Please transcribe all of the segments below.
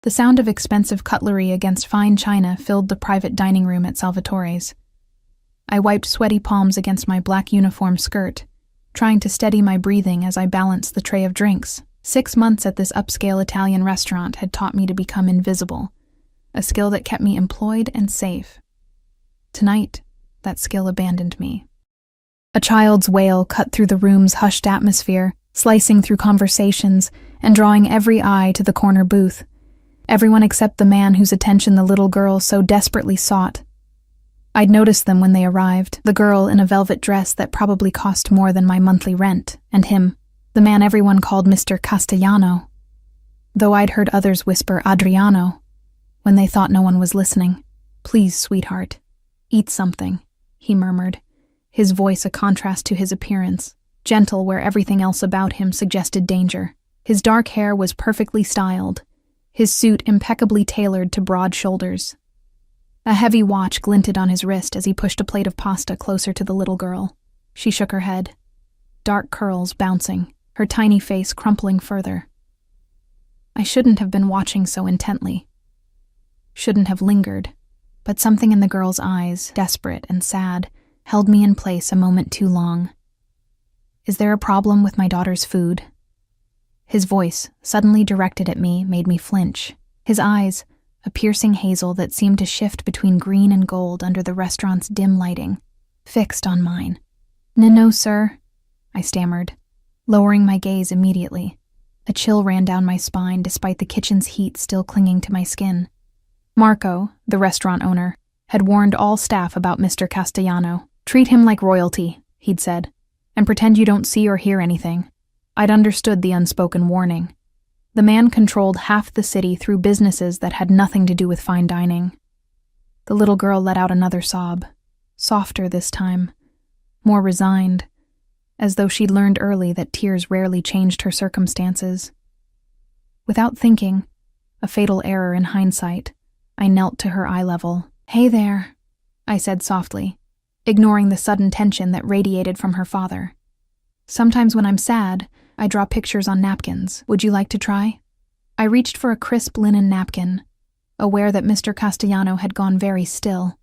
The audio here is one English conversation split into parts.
The sound of expensive cutlery against fine china filled the private dining room at Salvatore's. I wiped sweaty palms against my black uniform skirt, trying to steady my breathing as I balanced the tray of drinks. 6 months at this upscale Italian restaurant had taught me to become invisible, a skill that kept me employed and safe. Tonight, that skill abandoned me. A child's wail cut through the room's hushed atmosphere, slicing through conversations and drawing every eye to the corner booth. Everyone except the man whose attention the little girl so desperately sought. I'd noticed them when they arrived, the girl in a velvet dress that probably cost more than my monthly rent, and him, the man everyone called Mr. Castellano, though I'd heard others whisper Adriano when they thought no one was listening. "Please, sweetheart, eat something," he murmured, his voice a contrast to his appearance, gentle where everything else about him suggested danger. His dark hair was perfectly styled, his suit impeccably tailored to broad shoulders. A heavy watch glinted on his wrist as he pushed a plate of pasta closer to the little girl. She shook her head, dark curls bouncing, her tiny face crumpling further. I shouldn't have been watching so intently. Shouldn't have lingered, but something in the girl's eyes, desperate and sad, held me in place a moment too long. "Is there a problem with my daughter's food?" His voice, suddenly directed at me, made me flinch. His eyes, a piercing hazel that seemed to shift between green and gold under the restaurant's dim lighting, fixed on mine. No, sir," I stammered, lowering my gaze immediately. A chill ran down my spine despite the kitchen's heat still clinging to my skin. Marco, the restaurant owner, had warned all staff about Mr. Castellano. "Treat him like royalty," he'd said, "and pretend you don't see or hear anything." I'd understood the unspoken warning. The man controlled half the city through businesses that had nothing to do with fine dining. The little girl let out another sob, softer this time, more resigned, as though she'd learned early that tears rarely changed her circumstances. Without thinking, a fatal error in hindsight, I knelt to her eye level. "Hey there," I said softly, ignoring the sudden tension that radiated from her father. "Sometimes when I'm sad, I draw pictures on napkins. Would you like to try?" I reached for a crisp linen napkin, aware that Mr. Castellano had gone very still.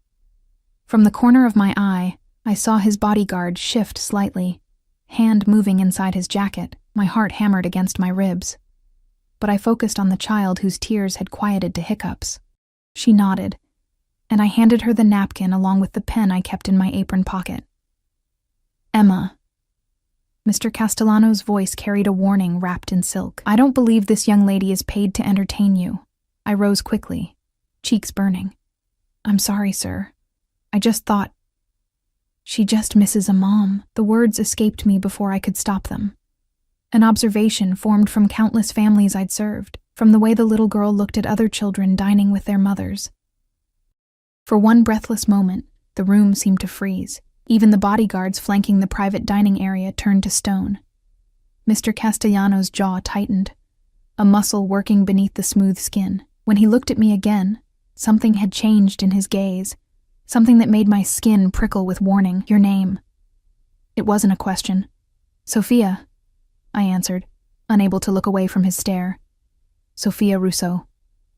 From the corner of my eye, I saw his bodyguard shift slightly, hand moving inside his jacket, my heart hammered against my ribs. But I focused on the child whose tears had quieted to hiccups. She nodded, and I handed her the napkin along with the pen I kept in my apron pocket. "Emma." Mr. Castellano's voice carried a warning wrapped in silk. "I don't believe this young lady is paid to entertain you." I rose quickly, cheeks burning. "I'm sorry, sir. I just thought... She just misses a mom." The words escaped me before I could stop them. An observation formed from countless families I'd served, from the way the little girl looked at other children dining with their mothers. For one breathless moment, the room seemed to freeze. Even the bodyguards flanking the private dining area turned to stone. Mr. Castellano's jaw tightened, a muscle working beneath the smooth skin. When he looked at me again, something had changed in his gaze, something that made my skin prickle with warning. "Your name." It wasn't a question. "Sophia," I answered, unable to look away from his stare. "Sophia Russo."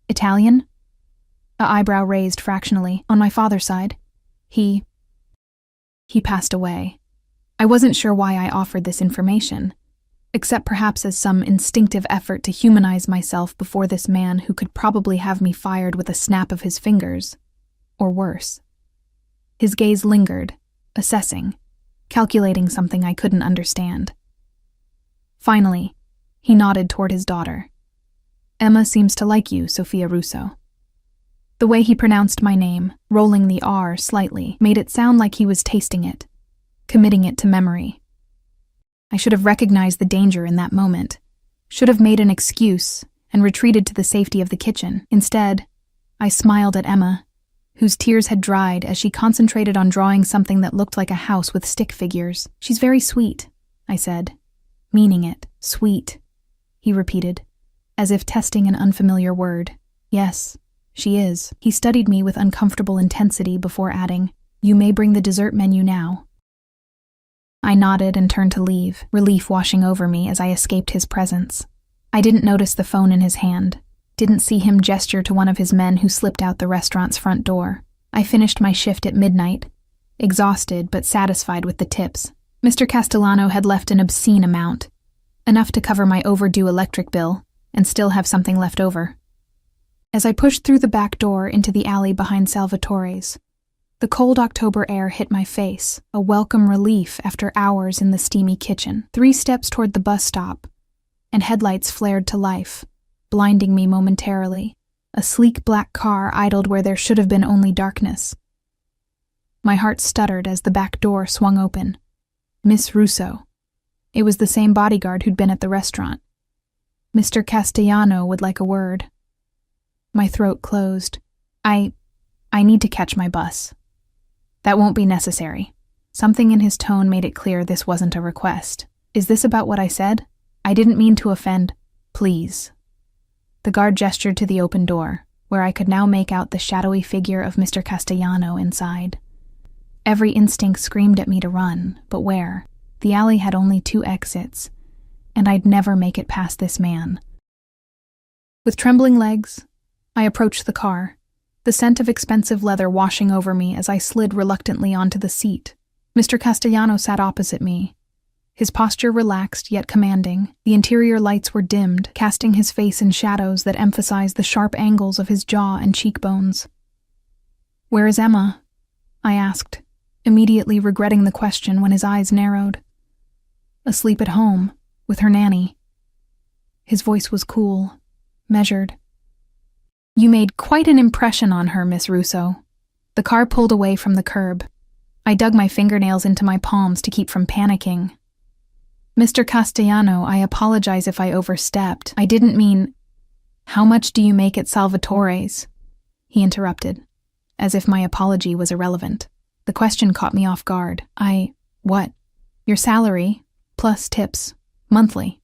"Italian?" A eyebrow raised fractionally. "On my father's side. He passed away." I wasn't sure why I offered this information, except perhaps as some instinctive effort to humanize myself before this man who could probably have me fired with a snap of his fingers, or worse. His gaze lingered, assessing, calculating something I couldn't understand. Finally, he nodded toward his daughter. "Emma seems to like you, Sophia Russo." The way he pronounced my name, rolling the R slightly, made it sound like he was tasting it, committing it to memory. I should have recognized the danger in that moment, should have made an excuse and retreated to the safety of the kitchen. Instead, I smiled at Emma, whose tears had dried as she concentrated on drawing something that looked like a house with stick figures. "She's very sweet," I said, meaning it. "Sweet," he repeated, as if testing an unfamiliar word. "Yes, she is." He studied me with uncomfortable intensity before adding, "You may bring the dessert menu now." I nodded and turned to leave, relief washing over me as I escaped his presence. I didn't notice the phone in his hand, didn't see him gesture to one of his men who slipped out the restaurant's front door. I finished my shift at midnight, exhausted but satisfied with the tips. Mr. Castellano had left an obscene amount, enough to cover my overdue electric bill and still have something left over. As I pushed through the back door into the alley behind Salvatore's, the cold October air hit my face, a welcome relief after hours in the steamy kitchen. 3 steps toward the bus stop, and headlights flared to life, blinding me momentarily. A sleek black car idled where there should have been only darkness. My heart stuttered as the back door swung open. Miss Russo. It was the same bodyguard who'd been at the restaurant. Mr. Castellano would like a word. My throat closed. I need to catch my bus. That won't be necessary. Something in his tone made it clear this wasn't a request. Is this about what I said? I didn't mean to offend. Please. The guard gestured to the open door, where I could now make out the shadowy figure of Mr. Castellano inside. Every instinct screamed at me to run, but where? The alley had only 2 exits, and I'd never make it past this man. With trembling legs, I approached the car, the scent of expensive leather washing over me as I slid reluctantly onto the seat. Mr. Castellano sat opposite me. His posture relaxed yet commanding. The interior lights were dimmed, casting his face in shadows that emphasized the sharp angles of his jaw and cheekbones. "Where is Emma?" I asked, immediately regretting the question when his eyes narrowed. "Asleep at home, with her nanny." His voice was cool, measured. "You made quite an impression on her, Miss Russo." The car pulled away from the curb. I dug my fingernails into my palms to keep from panicking. "Mr. Castellano, I apologize if I overstepped. I didn't mean—" "How much do you make at Salvatore's?" he interrupted, as if my apology was irrelevant. The question caught me off guard. What? Your salary, plus tips, monthly."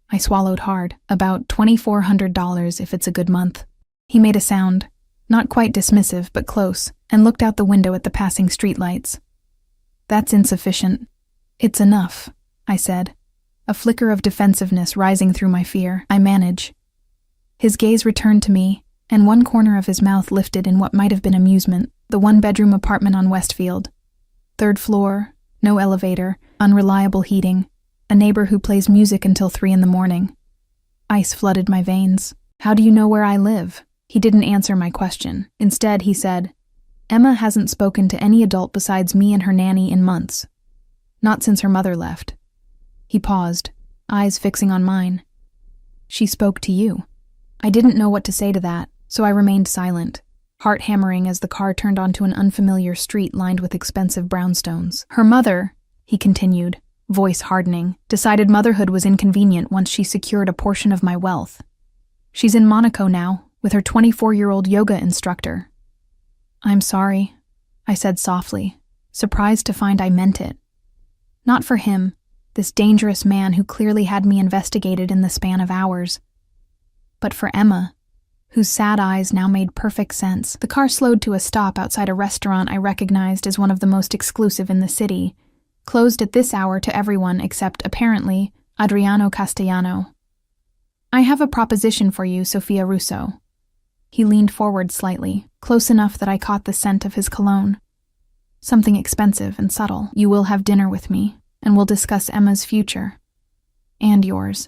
I swallowed hard. "About $2,400 if it's a good month." He made a sound, not quite dismissive but close, and looked out the window at the passing streetlights. "That's insufficient." "It's enough," I said, a flicker of defensiveness rising through my fear. "I manage." His gaze returned to me, and one corner of his mouth lifted in what might have been amusement. The 1-bedroom apartment on Westfield. 3rd floor, no elevator, unreliable heating, a neighbor who plays music until 3 a.m. Ice flooded my veins. "How do you know where I live?" He didn't answer my question. Instead, he said, "Emma hasn't spoken to any adult besides me and her nanny in months. Not since her mother left." He paused, eyes fixing on mine. "She spoke to you." I didn't know what to say to that, so I remained silent, heart hammering as the car turned onto an unfamiliar street lined with expensive brownstones. "Her mother," he continued, voice hardening, "decided motherhood was inconvenient once she secured a portion of my wealth. She's in Monaco now, with her 24-year-old yoga instructor." "I'm sorry," I said softly, surprised to find I meant it. Not for him, this dangerous man who clearly had me investigated in the span of hours, but for Emma, whose sad eyes now made perfect sense. The car slowed to a stop outside a restaurant I recognized as one of the most exclusive in the city, closed at this hour to everyone except, apparently, Adriano Castellano. "I have a proposition for you, Sophia Russo." He leaned forward slightly, close enough that I caught the scent of his cologne. "Something expensive and subtle. You will have dinner with me, and we'll discuss Emma's future. And yours."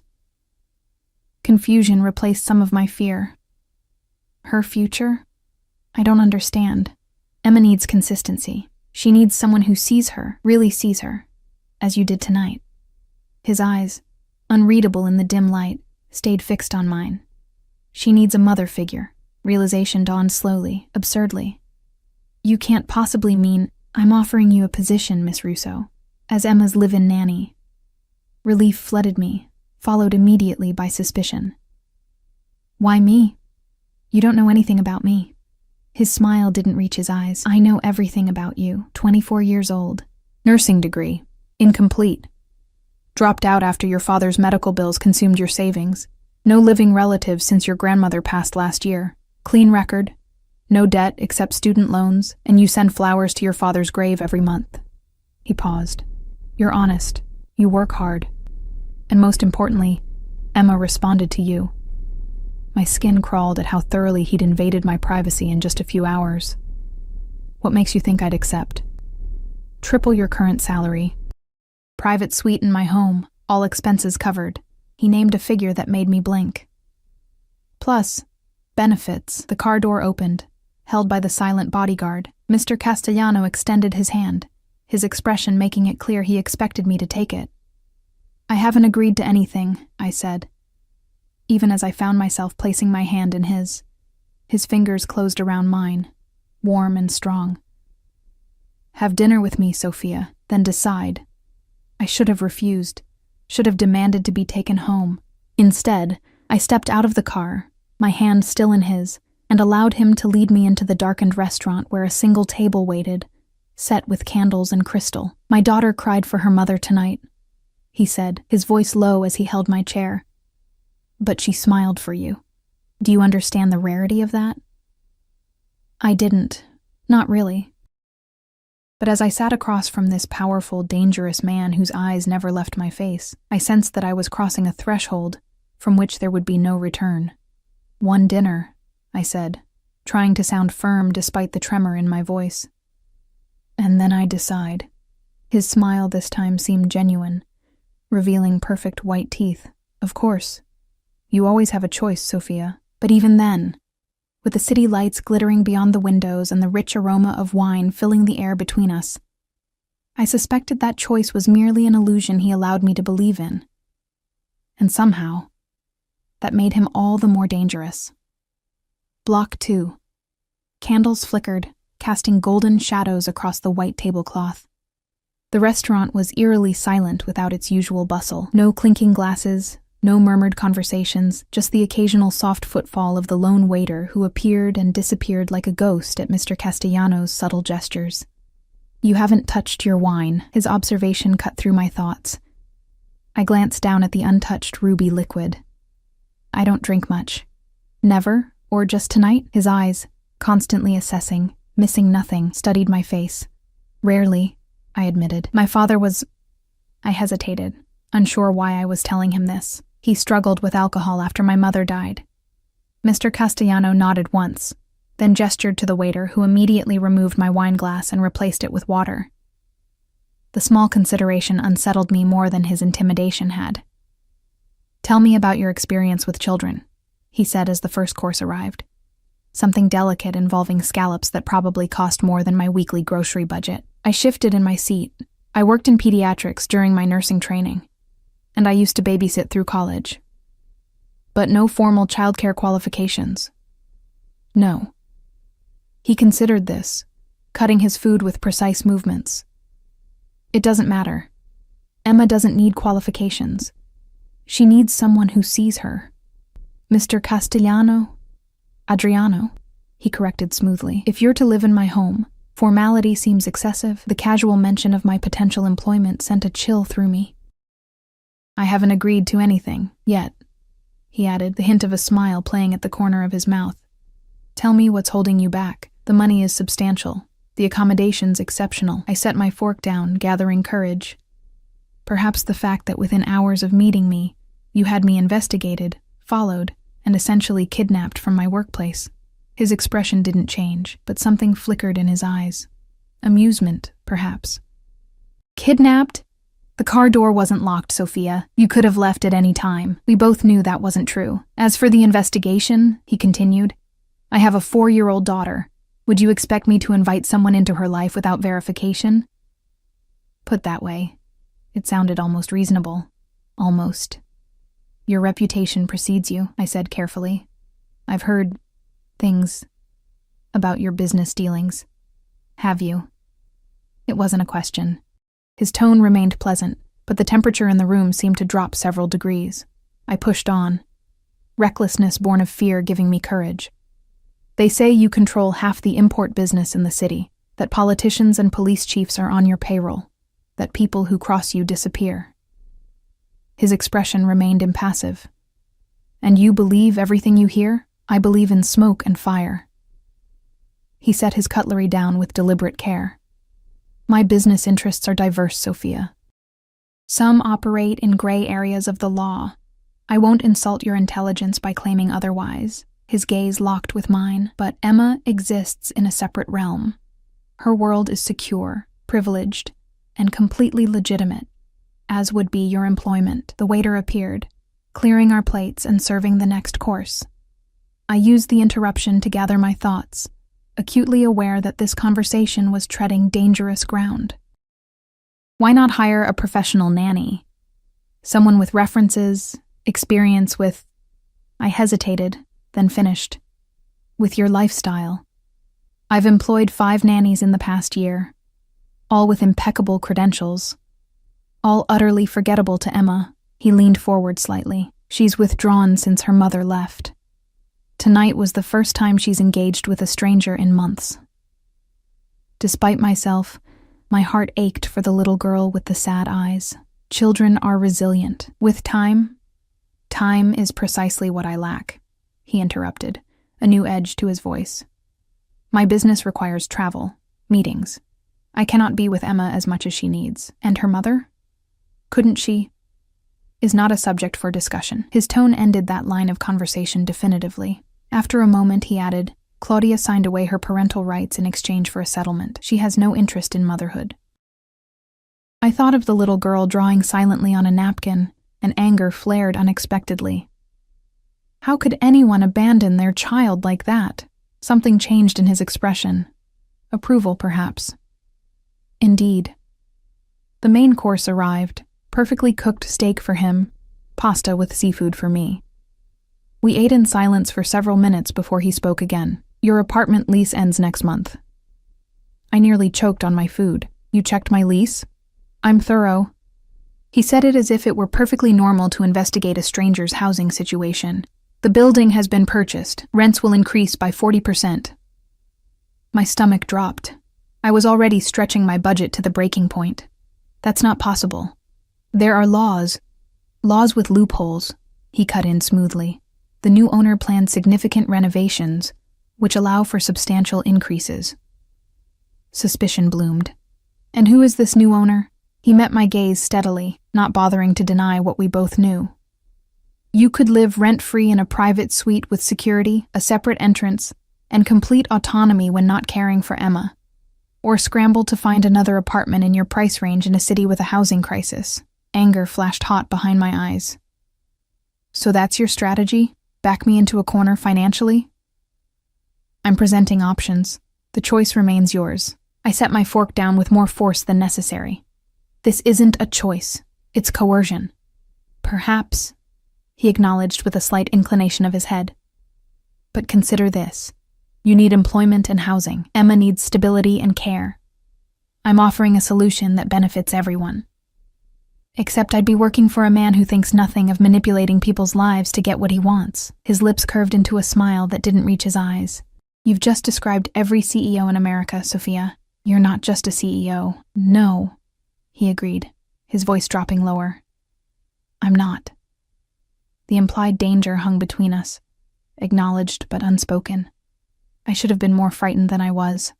Confusion replaced some of my fear. Her future? I don't understand. Emma needs consistency. She needs someone who sees her, really sees her, as you did tonight. His eyes, unreadable in the dim light, stayed fixed on mine. She needs a mother figure. Realization dawned slowly, absurdly. "You can't possibly mean—" "I'm offering you a position, Miss Russo, as Emma's live-in nanny." Relief flooded me, followed immediately by suspicion. "Why me? You don't know anything about me." His smile didn't reach his eyes. "I know everything about you. 24 years old. Nursing degree. Incomplete. Dropped out after your father's medical bills consumed your savings. No living relatives since your grandmother passed last year. Clean record. No debt except student loans, and you send flowers to your father's grave every month." He paused. "You're honest. You work hard. And most importantly, Emma responded to you." My skin crawled at how thoroughly he'd invaded my privacy in just a few hours. What makes you think I'd accept? Triple your current salary. Private suite in my home, all expenses covered. He named a figure that made me blink. Plus, benefits. The car door opened, held by the silent bodyguard. Mr. Castellano extended his hand, his expression making it clear he expected me to take it. I haven't agreed to anything, I said, even as I found myself placing my hand in his. His fingers closed around mine, warm and strong. Have dinner with me, Sophia, then decide. I should have refused, should have demanded to be taken home. Instead, I stepped out of the car, my hand still in his, and allowed him to lead me into the darkened restaurant where a single table waited, set with candles and crystal. My daughter cried for her mother tonight, he said, his voice low as he held my chair. But she smiled for you. Do you understand the rarity of that? I didn't. Not really. But as I sat across from this powerful, dangerous man whose eyes never left my face, I sensed that I was crossing a threshold from which there would be no return. One dinner, I said, trying to sound firm despite the tremor in my voice. And then I decide. His smile this time seemed genuine, revealing perfect white teeth. Of course. You always have a choice, Sophia. But even then, with the city lights glittering beyond the windows and the rich aroma of wine filling the air between us, I suspected that choice was merely an illusion he allowed me to believe in. And somehow, that made him all the more dangerous. Block 2. Candles flickered, casting golden shadows across the white tablecloth. The restaurant was eerily silent without its usual bustle. No clinking glasses, no murmured conversations, just the occasional soft footfall of the lone waiter who appeared and disappeared like a ghost at Mr. Castellano's subtle gestures. You haven't touched your wine, his observation cut through my thoughts. I glanced down at the untouched ruby liquid. I don't drink much. Never, or just tonight? His eyes, constantly assessing, missing nothing, studied my face. Rarely, I admitted. My father was... I hesitated, unsure why I was telling him this. He struggled with alcohol after my mother died. Mr. Castellano nodded once, then gestured to the waiter, who immediately removed my wine glass and replaced it with water. The small consideration unsettled me more than his intimidation had. Tell me about your experience with children, he said as the first course arrived. Something delicate involving scallops that probably cost more than my weekly grocery budget. I shifted in my seat. I worked in pediatrics during my nursing training, and I used to babysit through college. But no formal childcare qualifications. No. He considered this, cutting his food with precise movements. It doesn't matter. Emma doesn't need qualifications. She needs someone who sees her. Mr. Castellano? Adriano, he corrected smoothly. If you're to live in my home, formality seems excessive. The casual mention of my potential employment sent a chill through me. I haven't agreed to anything, yet, he added, the hint of a smile playing at the corner of his mouth. Tell me what's holding you back. The money is substantial. The accommodation's exceptional. I set my fork down, gathering courage. Perhaps the fact that within hours of meeting me, you had me investigated, followed, and essentially kidnapped from my workplace. His expression didn't change, but something flickered in his eyes. Amusement, perhaps. Kidnapped? The car door wasn't locked, Sophia. You could have left at any time. We both knew that wasn't true. As for the investigation, he continued, I have a 4-year-old daughter. Would you expect me to invite someone into her life without verification? Put that way, it sounded almost reasonable. Almost. Your reputation precedes you, I said carefully. I've heard things about your business dealings. Have you? It wasn't a question. His tone remained pleasant, but the temperature in the room seemed to drop several degrees. I pushed on, recklessness born of fear giving me courage. They say you control half the import business in the city, that politicians and police chiefs are on your payroll, that people who cross you disappear. His expression remained impassive. And you believe everything you hear? I believe in smoke and fire. He set his cutlery down with deliberate care. My business interests are diverse, Sophia. Some operate in gray areas of the law, I won't insult your intelligence by claiming otherwise. His gaze locked with mine, but Emma exists in a separate realm. Her world is secure, privileged, and completely legitimate, as would be your employment. The waiter appeared, clearing our plates and serving the next course. I used the interruption to gather my thoughts, acutely aware that this conversation was treading dangerous ground. Why not hire a professional nanny? Someone with references, experience with... I hesitated, then finished. With your lifestyle. I've employed 5 nannies in the past year, all with impeccable credentials. All utterly forgettable to Emma. He leaned forward slightly. She's withdrawn since her mother left. Tonight was the first time she's engaged with a stranger in months. Despite myself, my heart ached for the little girl with the sad eyes. Children are resilient. With time is precisely what I lack, he interrupted, a new edge to his voice. My business requires travel, meetings. I cannot be with Emma as much as she needs. And her mother? Couldn't she? Is not a subject for discussion. His tone ended that line of conversation definitively. After a moment, he added, Claudia signed away her parental rights in exchange for a settlement. She has no interest in motherhood. I thought of the little girl drawing silently on a napkin, and anger flared unexpectedly. How could anyone abandon their child like that? Something changed in his expression. Approval, perhaps. Indeed. The main course arrived, perfectly cooked steak for him, pasta with seafood for me. We ate in silence for several minutes before he spoke again. Your apartment lease ends next month. I nearly choked on my food. You checked my lease? I'm thorough. He said it as if it were perfectly normal to investigate a stranger's housing situation. The building has been purchased. Rents will increase by 40%. My stomach dropped. I was already stretching my budget to the breaking point. That's not possible. There are laws with loopholes, he cut in smoothly. The new owner planned significant renovations, which allow for substantial increases. Suspicion bloomed. And who is this new owner? He met my gaze steadily, not bothering to deny what we both knew. You could live rent-free in a private suite with security, a separate entrance, and complete autonomy when not caring for Emma. Or scramble to find another apartment in your price range in a city with a housing crisis. Anger flashed hot behind my eyes. So that's your strategy? Back me into a corner financially? I'm presenting options. The choice remains yours. I set my fork down with more force than necessary. This isn't a choice. It's coercion. Perhaps, he acknowledged with a slight inclination of his head. But consider this. You need employment and housing. Emma needs stability and care. I'm offering a solution that benefits everyone. Except I'd be working for a man who thinks nothing of manipulating people's lives to get what he wants. His lips curved into a smile that didn't reach his eyes. You've just described every CEO in America, Sophia. You're not just a CEO. No, he agreed, his voice dropping lower. I'm not. The implied danger hung between us, acknowledged but unspoken. I should have been more frightened than I was.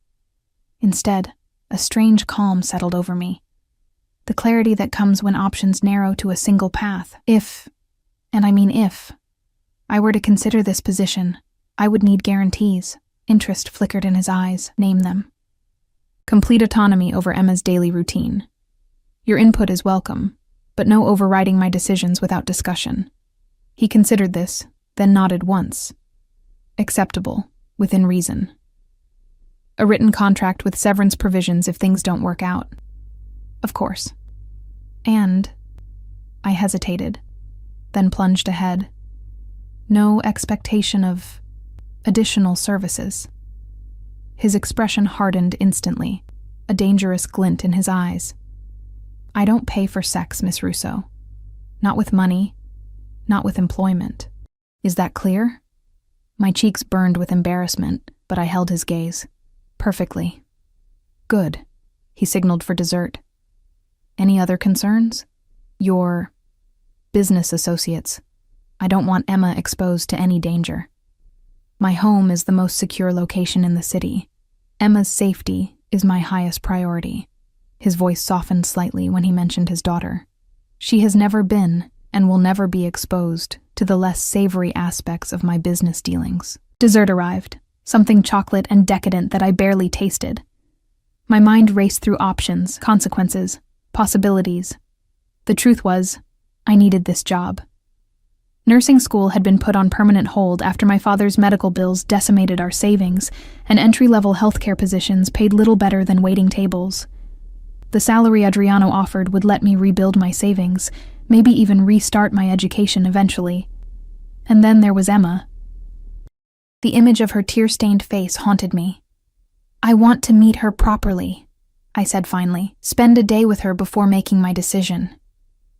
Instead, a strange calm settled over me. The clarity that comes when options narrow to a single path. If, and I mean if, I were to consider this position, I would need guarantees. Interest flickered in his eyes. Name them. Complete autonomy over Emma's daily routine. Your input is welcome, but no overriding my decisions without discussion. He considered this, then nodded once. Acceptable, within reason. A written contract with severance provisions if things don't work out. Of course. And I hesitated, then plunged ahead. No expectation of additional services. His expression hardened instantly, a dangerous glint in his eyes. I don't pay for sex, Miss Russo. Not with money, not with employment. Is that clear? My cheeks burned with embarrassment, but I held his gaze. Perfectly. Good. He signaled for dessert. Any other concerns? Your business associates. I don't want Emma exposed to any danger. My home is the most secure location in the city. Emma's safety is my highest priority. His voice softened slightly when he mentioned his daughter. She has never been, and will never be exposed to the less savory aspects of my business dealings. Dessert arrived, something chocolate and decadent that I barely tasted. My mind raced through options, consequences, possibilities. The truth was, I needed this job. Nursing school had been put on permanent hold after my father's medical bills decimated our savings, and entry-level healthcare positions paid little better than waiting tables. The salary Adriano offered would let me rebuild my savings, maybe even restart my education eventually. And then there was Emma. The image of her tear-stained face haunted me. I want to meet her properly, I said finally. Spend a day with her before making my decision.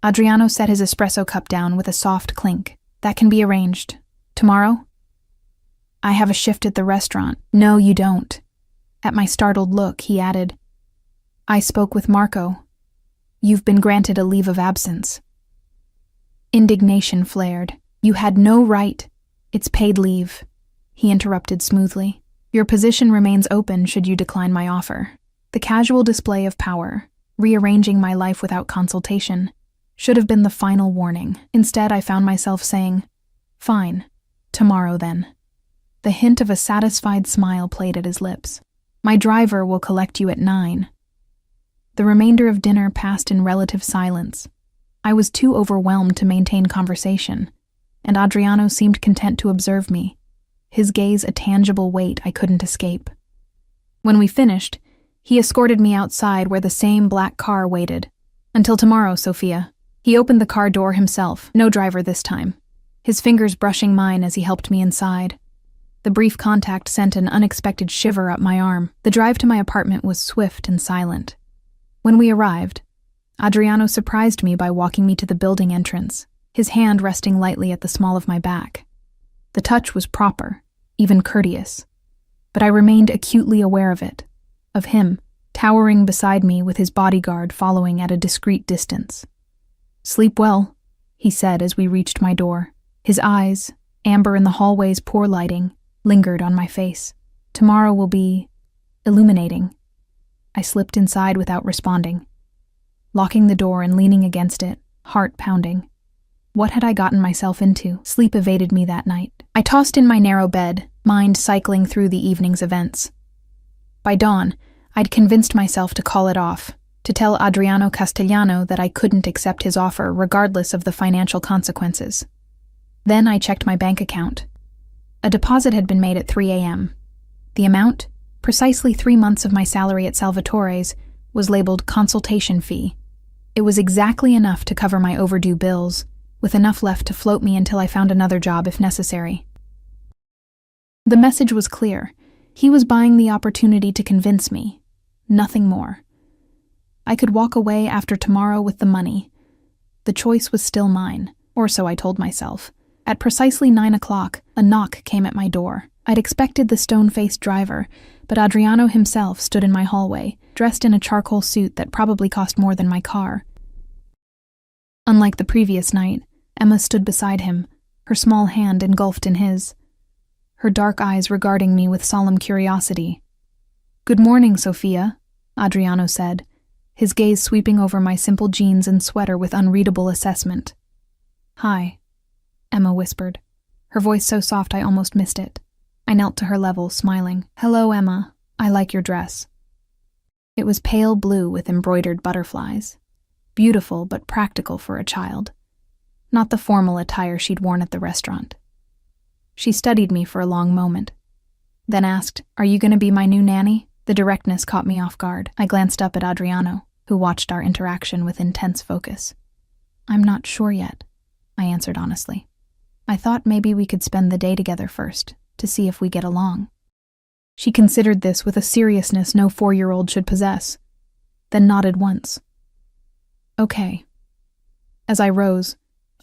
Adriano set his espresso cup down with a soft clink. That can be arranged. Tomorrow? I have a shift at the restaurant. No, you don't. At my startled look, he added, I spoke with Marco. You've been granted a leave of absence. Indignation flared. You had no right. It's paid leave, he interrupted smoothly. Your position remains open should you decline my offer. The casual display of power, rearranging my life without consultation, should have been the final warning. Instead, I found myself saying, fine, tomorrow then. The hint of a satisfied smile played at his lips. My driver will collect you at 9. The remainder of dinner passed in relative silence. I was too overwhelmed to maintain conversation, and Adriano seemed content to observe me, his gaze a tangible weight I couldn't escape. When we finished, he escorted me outside where the same black car waited. Until tomorrow, Sophia. He opened the car door himself, no driver this time, his fingers brushing mine as he helped me inside. The brief contact sent an unexpected shiver up my arm. The drive to my apartment was swift and silent. When we arrived, Adriano surprised me by walking me to the building entrance, his hand resting lightly at the small of my back. The touch was proper, even courteous, but I remained acutely aware of it, of him, towering beside me with his bodyguard following at a discreet distance. Sleep well, he said as we reached my door. His eyes, amber in the hallway's poor lighting, lingered on my face. Tomorrow will be illuminating. I slipped inside without responding, locking the door and leaning against it, heart pounding. What had I gotten myself into? Sleep evaded me that night. I tossed in my narrow bed, mind cycling through the evening's events. By dawn, I'd convinced myself to call it off, to tell Adriano Castellano that I couldn't accept his offer regardless of the financial consequences. Then I checked my bank account. A deposit had been made at 3 a.m. The amount, precisely 3 months of my salary at Salvatore's, was labeled consultation fee. It was exactly enough to cover my overdue bills, with enough left to float me until I found another job if necessary. The message was clear. He was buying the opportunity to convince me. Nothing more. I could walk away after tomorrow with the money. The choice was still mine, or so I told myself. At precisely 9 o'clock, a knock came at my door. I'd expected the stone-faced driver, but Adriano himself stood in my hallway, dressed in a charcoal suit that probably cost more than my car. Unlike the previous night, Emma stood beside him, her small hand engulfed in his, her dark eyes regarding me with solemn curiosity. "Good morning, Sophia," Adriano said, his gaze sweeping over my simple jeans and sweater with unreadable assessment. "Hi," Emma whispered, her voice so soft I almost missed it. I knelt to her level, smiling. "Hello, Emma. I like your dress." It was pale blue with embroidered butterflies. Beautiful but practical for a child. Not the formal attire she'd worn at the restaurant. She studied me for a long moment, then asked, "Are you going to be my new nanny?" The directness caught me off guard. I glanced up at Adriano, who watched our interaction with intense focus. "I'm not sure yet," I answered honestly. "I thought maybe we could spend the day together first, to see if we get along." She considered this with a seriousness no 4-year-old should possess, then nodded once. "Okay." As I rose,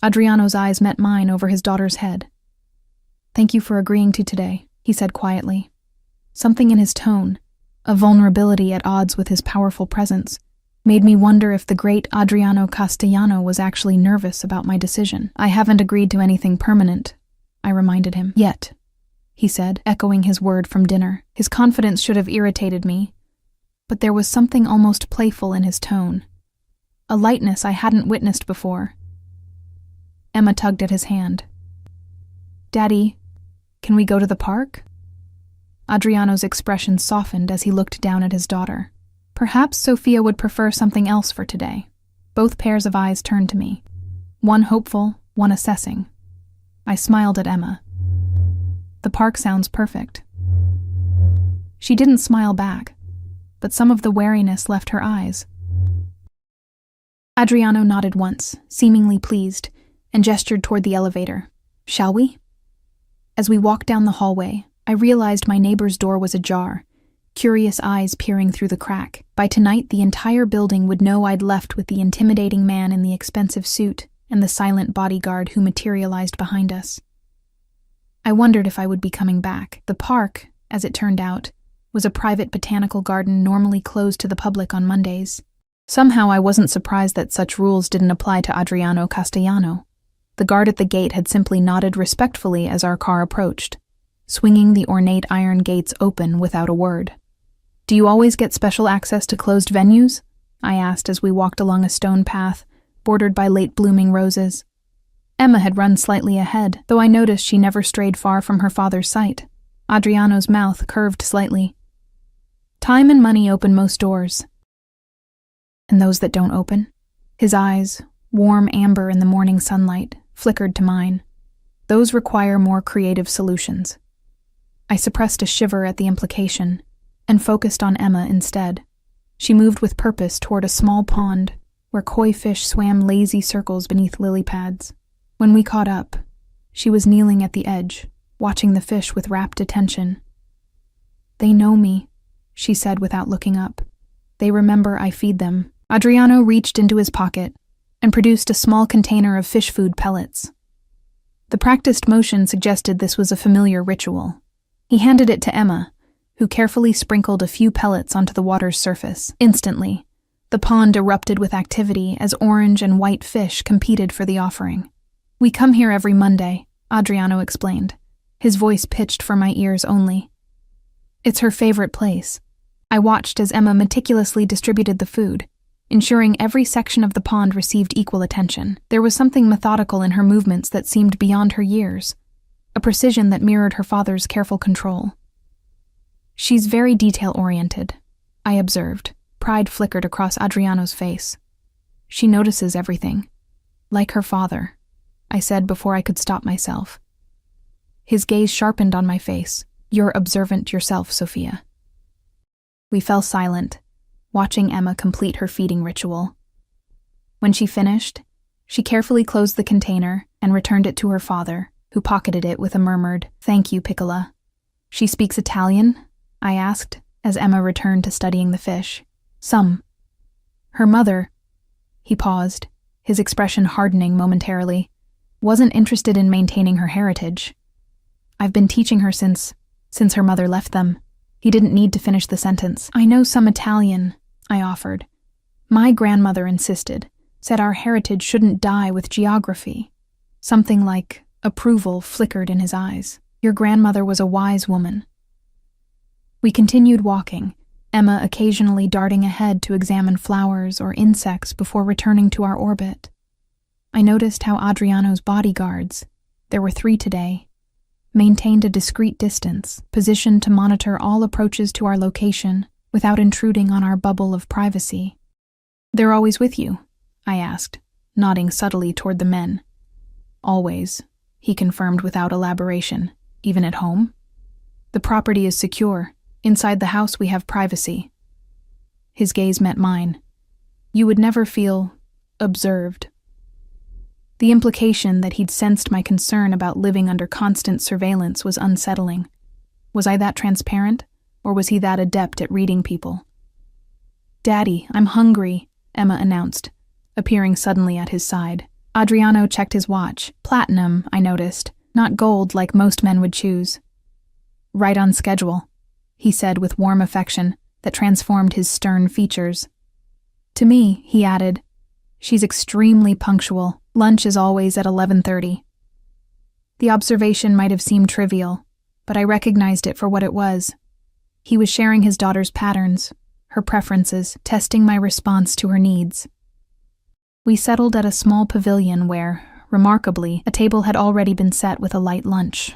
Adriano's eyes met mine over his daughter's head. "Thank you for agreeing to today," he said quietly. Something in his tone, a vulnerability at odds with his powerful presence, made me wonder if the great Adriano Castellano was actually nervous about my decision. "I haven't agreed to anything permanent," I reminded him. "Yet," he said, echoing his word from dinner. His confidence should have irritated me, but there was something almost playful in his tone, a lightness I hadn't witnessed before. Emma tugged at his hand. "Daddy, can we go to the park?" Adriano's expression softened as he looked down at his daughter. Perhaps Sophia would prefer something else for today. Both pairs of eyes turned to me, one hopeful, one assessing. I smiled at Emma. "The park sounds perfect." She didn't smile back, but some of the wariness left her eyes. Adriano nodded once, seemingly pleased, and gestured toward the elevator. "Shall we?" As we walked down the hallway, I realized my neighbor's door was ajar, curious eyes peering through the crack. By tonight, the entire building would know I'd left with the intimidating man in the expensive suit and the silent bodyguard who materialized behind us. I wondered if I would be coming back. The park, as it turned out, was a private botanical garden normally closed to the public on Mondays. Somehow I wasn't surprised that such rules didn't apply to Adriano Castellano. The guard at the gate had simply nodded respectfully as our car approached, swinging the ornate iron gates open without a word. "Do you always get special access to closed venues?" I asked as we walked along a stone path, bordered by late-blooming roses. Emma had run slightly ahead, though I noticed she never strayed far from her father's sight. Adriano's mouth curved slightly. "Time and money open most doors." "And those that don't open?" His eyes, warm amber in the morning sunlight, flickered to mine. "Those require more creative solutions." I suppressed a shiver at the implication and focused on Emma instead. She moved with purpose toward a small pond where koi fish swam lazy circles beneath lily pads. When we caught up, she was kneeling at the edge, watching the fish with rapt attention. "They know me," she said without looking up. "They remember I feed them." Adriano reached into his pocket and produced a small container of fish food pellets. The practiced motion suggested this was a familiar ritual. He handed it to Emma, who carefully sprinkled a few pellets onto the water's surface. Instantly, the pond erupted with activity as orange and white fish competed for the offering. "We come here every Monday," Adriano explained, his voice pitched for my ears only. "It's her favorite place." I watched as Emma meticulously distributed the food, ensuring every section of the pond received equal attention. There was something methodical in her movements that seemed beyond her years, a precision that mirrored her father's careful control. "She's very detail-oriented," I observed. Pride flickered across Adriano's face. "She notices everything. Like her father," I said before I could stop myself. His gaze sharpened on my face. "You're observant yourself, Sophia." We fell silent, watching Emma complete her feeding ritual. When she finished, she carefully closed the container and returned it to her father, who pocketed it with a murmured, "Thank you, Piccola." "She speaks Italian?" I asked, as Emma returned to studying the fish. "Some." "Her mother," he paused, his expression hardening momentarily, "wasn't interested in maintaining her heritage. I've been teaching her since her mother left them." He didn't need to finish the sentence. "I know some Italian," I offered. "My grandmother insisted, said our heritage shouldn't die with geography." Something like approval flickered in his eyes. "Your grandmother was a wise woman." We continued walking, Emma occasionally darting ahead to examine flowers or insects before returning to our orbit. I noticed how Adriano's bodyguards, there were 3 today, maintained a discreet distance, positioned to monitor all approaches to our location without intruding on our bubble of privacy. "They're always with you?" I asked, nodding subtly toward the men. "Always," he confirmed without elaboration. "Even at home?" "The property is secure. Inside the house we have privacy." His gaze met mine. "You would never feel observed." The implication that he'd sensed my concern about living under constant surveillance was unsettling. Was I that transparent, or was he that adept at reading people? "Daddy, I'm hungry," Emma announced, appearing suddenly at his side. Adriano checked his watch. Platinum, I noticed, not gold like most men would choose. "Right on schedule," he said with warm affection that transformed his stern features. To me, he added, "She's extremely punctual. Lunch is always at 11:30. The observation might have seemed trivial, but I recognized it for what it was. He was sharing his daughter's patterns, her preferences, testing my response to her needs. We settled at a small pavilion where, Remarkably, a table had already been set with a light lunch.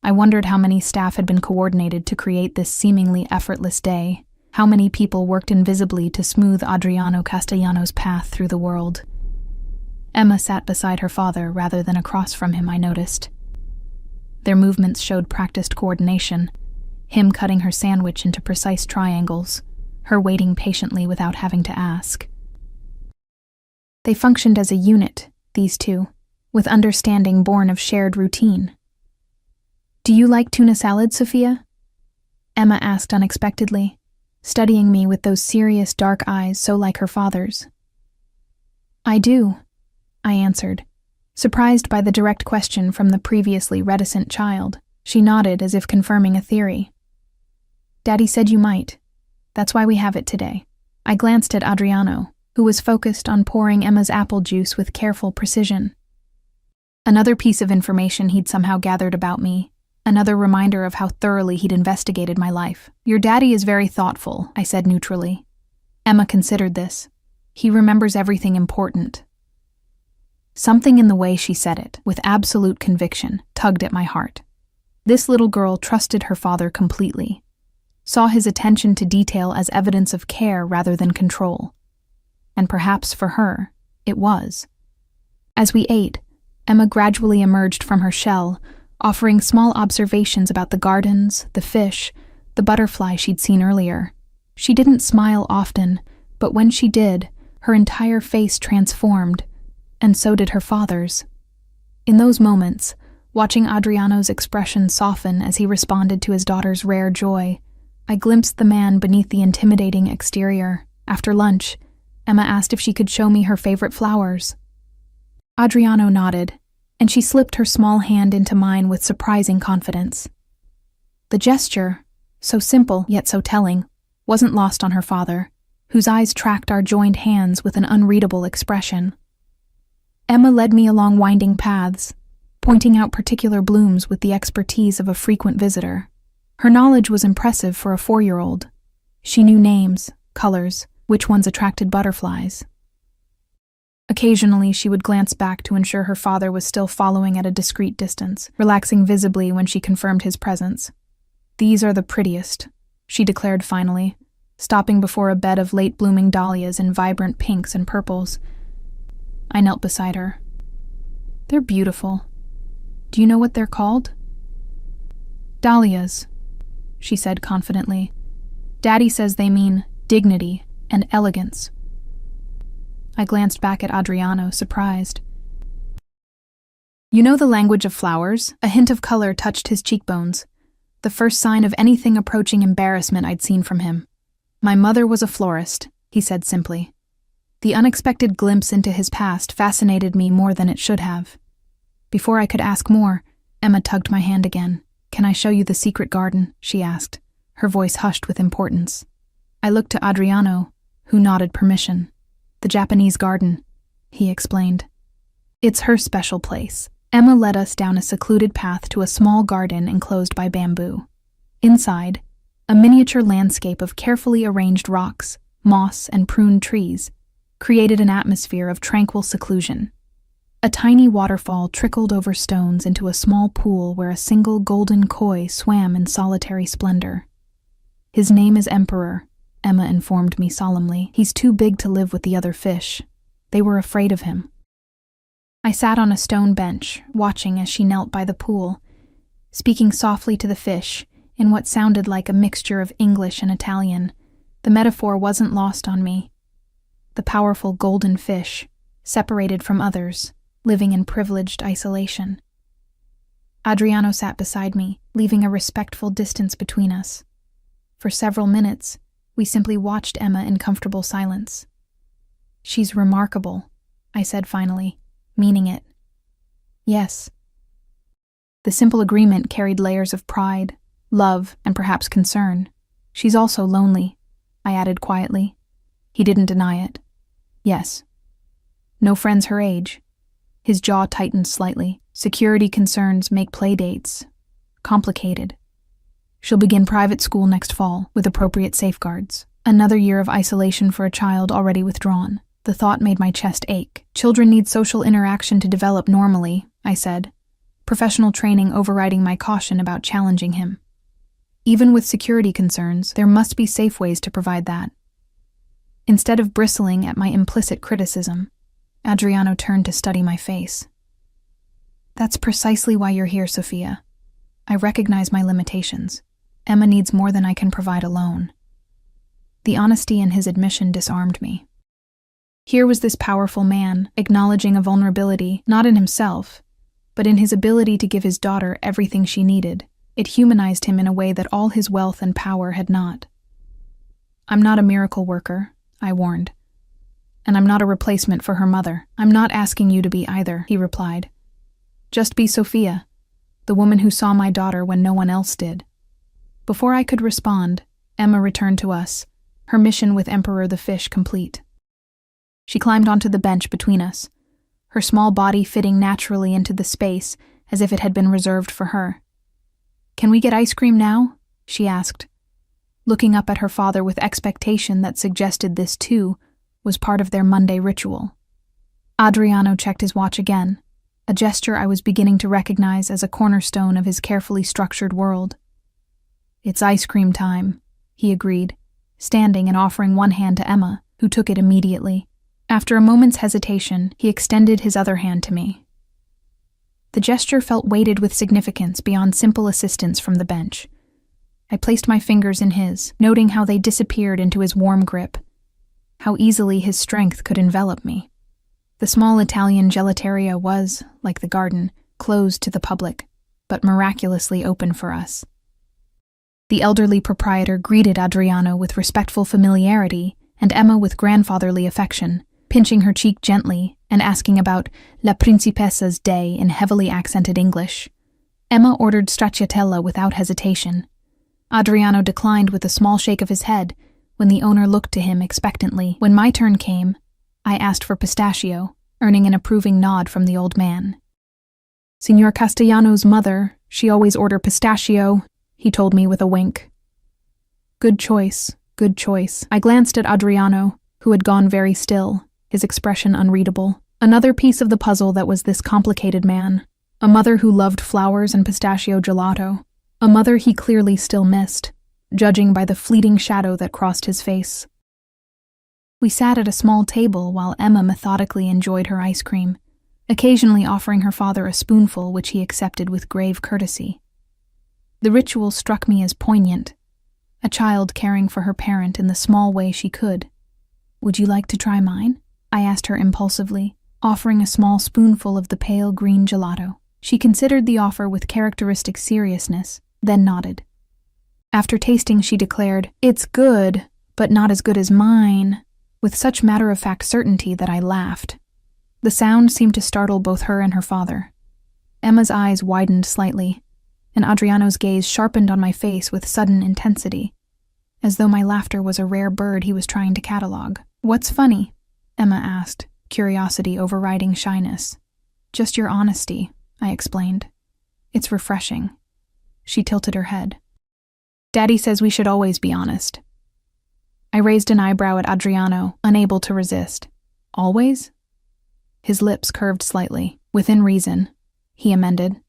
I wondered how many staff had been coordinated to create this seemingly effortless day, how many people worked invisibly to smooth Adriano Castellano's path through the world. Emma sat beside her father rather than across from him, I noticed. Their movements showed practiced coordination, him cutting her sandwich into precise triangles, her waiting patiently without having to ask. They functioned as a unit, these two, with understanding born of shared routine. "Do you like tuna salad, Sophia?" Emma asked unexpectedly, studying me with those serious dark eyes so like her father's. "I do," I answered, surprised by the direct question from the previously reticent child. She nodded as if confirming a theory. "Daddy said you might. That's why we have it today." I glanced at Adriano, who was focused on pouring Emma's apple juice with careful precision. Another piece of information he'd somehow gathered about me, another reminder of how thoroughly he'd investigated my life. "Your daddy is very thoughtful," I said neutrally. Emma considered this. "He remembers everything important." Something in the way she said it, with absolute conviction, tugged at my heart. This little girl trusted her father completely, saw his attention to detail as evidence of care rather than control. And perhaps for her, it was. As we ate, Emma gradually emerged from her shell, offering small observations about the gardens, the fish, the butterfly she'd seen earlier. She didn't smile often, but when she did, her entire face transformed, and so did her father's. In those moments, watching Adriano's expression soften as he responded to his daughter's rare joy, I glimpsed the man beneath the intimidating exterior. After lunch, Emma asked if she could show me her favorite flowers. Adriano nodded, and she slipped her small hand into mine with surprising confidence. The gesture, so simple yet so telling, wasn't lost on her father, whose eyes tracked our joined hands with an unreadable expression. Emma led me along winding paths, pointing out particular blooms with the expertise of a frequent visitor. Her knowledge was impressive for a 4-year-old. She knew names, colors, which ones attracted butterflies. Occasionally, she would glance back to ensure her father was still following at a discreet distance, relaxing visibly when she confirmed his presence. "These are the prettiest," she declared finally, stopping before a bed of late-blooming dahlias in vibrant pinks and purples. I knelt beside her. "They're beautiful. Do you know what they're called?" "Dahlias," she said confidently. "Daddy says they mean dignity and elegance." I glanced back at Adriano, surprised. "You know the language of flowers?" A hint of color touched his cheekbones, the first sign of anything approaching embarrassment I'd seen from him. "My mother was a florist," he said simply. The unexpected glimpse into his past fascinated me more than it should have. Before I could ask more, Emma tugged my hand again. "Can I show you the secret garden?" she asked, her voice hushed with importance. I looked to Adriano, who nodded permission. "The Japanese garden," he explained. "It's her special place." Emma led us down a secluded path to a small garden enclosed by bamboo. Inside, a miniature landscape of carefully arranged rocks, moss, and pruned trees created an atmosphere of tranquil seclusion. A tiny waterfall trickled over stones into a small pool where a single golden koi swam in solitary splendor. "His name is Emperor," Emma informed me solemnly. "He's too big to live with the other fish. They were afraid of him." I sat on a stone bench, watching as she knelt by the pool, speaking softly to the fish in what sounded like a mixture of English and Italian. The metaphor wasn't lost on me. The powerful golden fish, separated from others, living in privileged isolation. Adriano sat beside me, leaving a respectful distance between us. For several minutes, we simply watched Emma in comfortable silence. "She's remarkable," I said finally, meaning it. "Yes." The simple agreement carried layers of pride, love, and perhaps concern. "She's also lonely," I added quietly. He didn't deny it. "Yes." "No friends her age?" His jaw tightened slightly. "Security concerns make playdates complicated. She'll begin private school next fall, with appropriate safeguards. Another year of isolation for a child already withdrawn." The thought made my chest ache. Children need social interaction to develop normally, I said, professional training overriding my caution about challenging him. Even with security concerns, there must be safe ways to provide that. Instead of bristling at my implicit criticism, Adriano turned to study my face. That's precisely why you're here, Sophia. I recognize my limitations. Emma needs more than I can provide alone. The honesty in his admission disarmed me. Here was this powerful man, acknowledging a vulnerability, not in himself, but in his ability to give his daughter everything she needed. It humanized him in a way that all his wealth and power had not. I'm not a miracle worker, I warned. And I'm not a replacement for her mother. I'm not asking you to be either, he replied. Just be Sophia, the woman who saw my daughter when no one else did. Before I could respond, Emma returned to us, her mission with Emperor the Fish complete. She climbed onto the bench between us, her small body fitting naturally into the space as if it had been reserved for her. Can we get ice cream now? She asked, looking up at her father with expectation that suggested this, too, was part of their Monday ritual. Adriano checked his watch again, a gesture I was beginning to recognize as a cornerstone of his carefully structured world. It's ice cream time, he agreed, standing and offering one hand to Emma, who took it immediately. After a moment's hesitation, he extended his other hand to me. The gesture felt weighted with significance beyond simple assistance from the bench. I placed my fingers in his, noting how they disappeared into his warm grip, how easily his strength could envelop me. The small Italian gelateria was, like the garden, closed to the public, but miraculously open for us. The elderly proprietor greeted Adriano with respectful familiarity and Emma with grandfatherly affection, pinching her cheek gently and asking about La Principessa's day in heavily accented English. Emma ordered stracciatella without hesitation. Adriano declined with a small shake of his head when the owner looked to him expectantly. When my turn came, I asked for pistachio, earning an approving nod from the old man. Signor Castellano's mother, she always order pistachio, he told me with a wink. Good choice, good choice. I glanced at Adriano, who had gone very still, his expression unreadable. Another piece of the puzzle that was this complicated man, a mother who loved flowers and pistachio gelato, a mother he clearly still missed, judging by the fleeting shadow that crossed his face. We sat at a small table while Emma methodically enjoyed her ice cream, occasionally offering her father a spoonful which he accepted with grave courtesy. The ritual struck me as poignant, a child caring for her parent in the small way she could. Would you like to try mine? I asked her impulsively, offering a small spoonful of the pale green gelato. She considered the offer with characteristic seriousness, then nodded. After tasting, she declared, "It's good, but not as good as mine," with such matter-of-fact certainty that I laughed. The sound seemed to startle both her and her father. Emma's eyes widened slightly, and Adriano's gaze sharpened on my face with sudden intensity, as though my laughter was a rare bird he was trying to catalog. "What's funny?" Emma asked, curiosity overriding shyness. "Just your honesty," I explained. "It's refreshing." She tilted her head. "Daddy says we should always be honest." I raised an eyebrow at Adriano, unable to resist. "Always?" His lips curved slightly. "Within reason," he amended,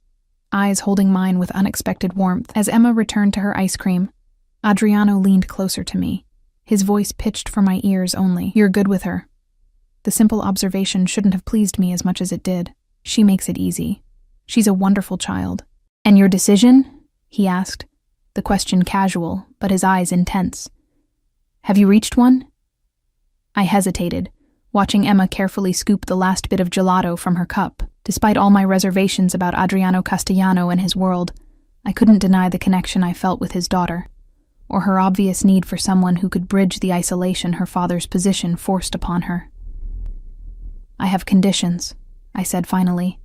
eyes holding mine with unexpected warmth. As Emma returned to her ice cream, Adriano leaned closer to me, his voice pitched for my ears only. "You're good with her." The simple observation shouldn't have pleased me as much as it did. She makes it easy. She's a wonderful child. "And your decision?" he asked, the question casual, but his eyes intense. "Have you reached one?" I hesitated, watching Emma carefully scoop the last bit of gelato from her cup. Despite all my reservations about Adriano Castellano and his world, I couldn't deny the connection I felt with his daughter, or her obvious need for someone who could bridge the isolation her father's position forced upon her. "I have conditions," I said finally,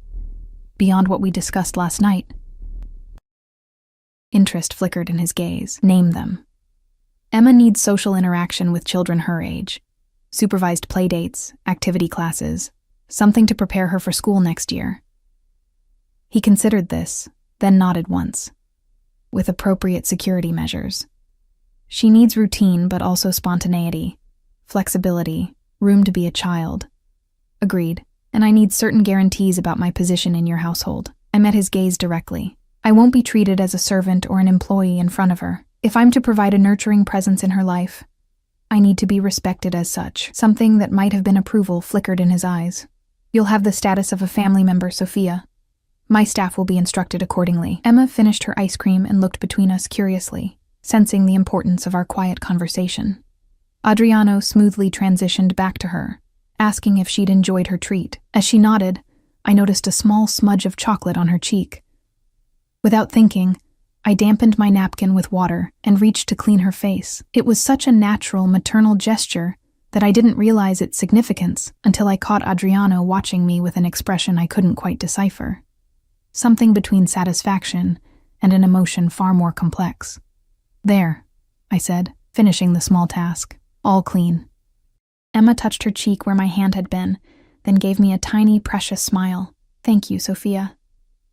"beyond what we discussed last night." Interest flickered in his gaze. "Name them." "Emma needs social interaction with children her age, supervised playdates, activity classes, something to prepare her for school next year." He considered this, then nodded once. "With appropriate security measures. She needs routine but also spontaneity, flexibility, Room to be a child. Agreed. And I need certain guarantees about my position in your household. I met his gaze directly. I won't be treated as a servant or an employee in front of her. If I'm to provide a nurturing presence in her life, I need to be respected as such. Something that might have been approval flickered in his eyes. You'll have the status of a family member, Sophia. My staff will be instructed accordingly. Emma finished her ice cream and looked between us curiously, sensing the importance of our quiet conversation. Adriano smoothly transitioned back to her, asking if she'd enjoyed her treat. As she nodded, I noticed a small smudge of chocolate on her cheek. Without thinking, I dampened my napkin with water and reached to clean her face. It was such a natural, maternal gesture that I didn't realize its significance until I caught Adriano watching me with an expression I couldn't quite decipher. Something between satisfaction and an emotion far more complex. There, I said, finishing the small task. All clean. Emma touched her cheek where my hand had been, then gave me a tiny, precious smile. Thank you, Sophia.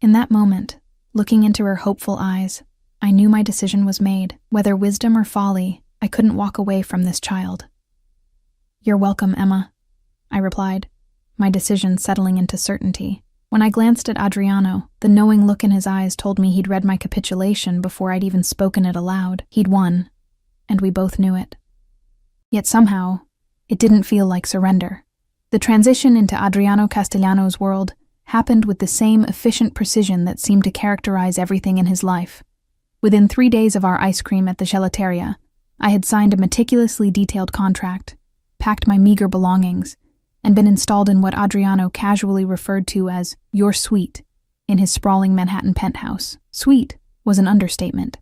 In that moment, looking into her hopeful eyes, I knew my decision was made. Whether wisdom or folly, I couldn't walk away from this child. You're welcome, Emma, I replied, my decision settling into certainty. When I glanced at Adriano, the knowing look in his eyes told me he'd read my capitulation before I'd even spoken it aloud. He'd won, and we both knew it. Yet somehow, it didn't feel like surrender. The transition into Adriano Castellano's world happened with the same efficient precision that seemed to characterize everything in his life. Within 3 days of our ice cream at the gelateria, I had signed a meticulously detailed contract, packed my meager belongings, and been installed in what Adriano casually referred to as your suite in his sprawling Manhattan penthouse. Suite was an understatement.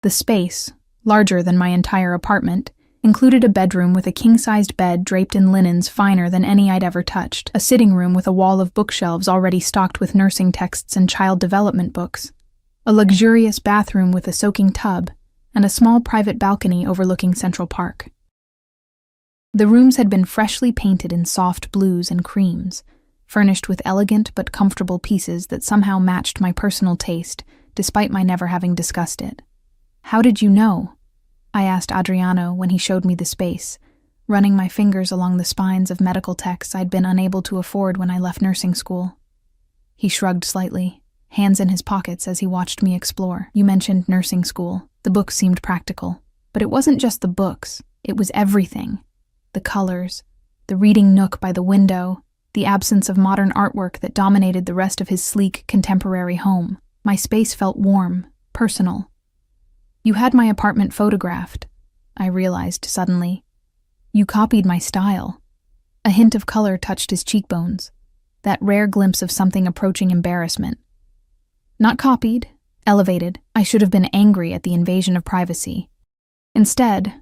The space, larger than my entire apartment, included a bedroom with a king-sized bed draped in linens finer than any I'd ever touched, a sitting room with a wall of bookshelves already stocked with nursing texts and child development books, a luxurious bathroom with a soaking tub, and a small private balcony overlooking Central Park. The rooms had been freshly painted in soft blues and creams, furnished with elegant but comfortable pieces that somehow matched my personal taste, despite my never having discussed it. How did you know? I asked Adriano when he showed me the space, running my fingers along the spines of medical texts I'd been unable to afford when I left nursing school. He shrugged slightly, hands in his pockets as he watched me explore. You mentioned nursing school. The books seemed practical. But it wasn't just the books. It was everything. The colors, the reading nook by the window, the absence of modern artwork that dominated the rest of his sleek, contemporary home. My space felt warm, personal. You had my apartment photographed, I realized suddenly. You copied my style. A hint of color touched his cheekbones, that rare glimpse of something approaching embarrassment. Not copied, elevated. I should have been angry at the invasion of privacy. Instead,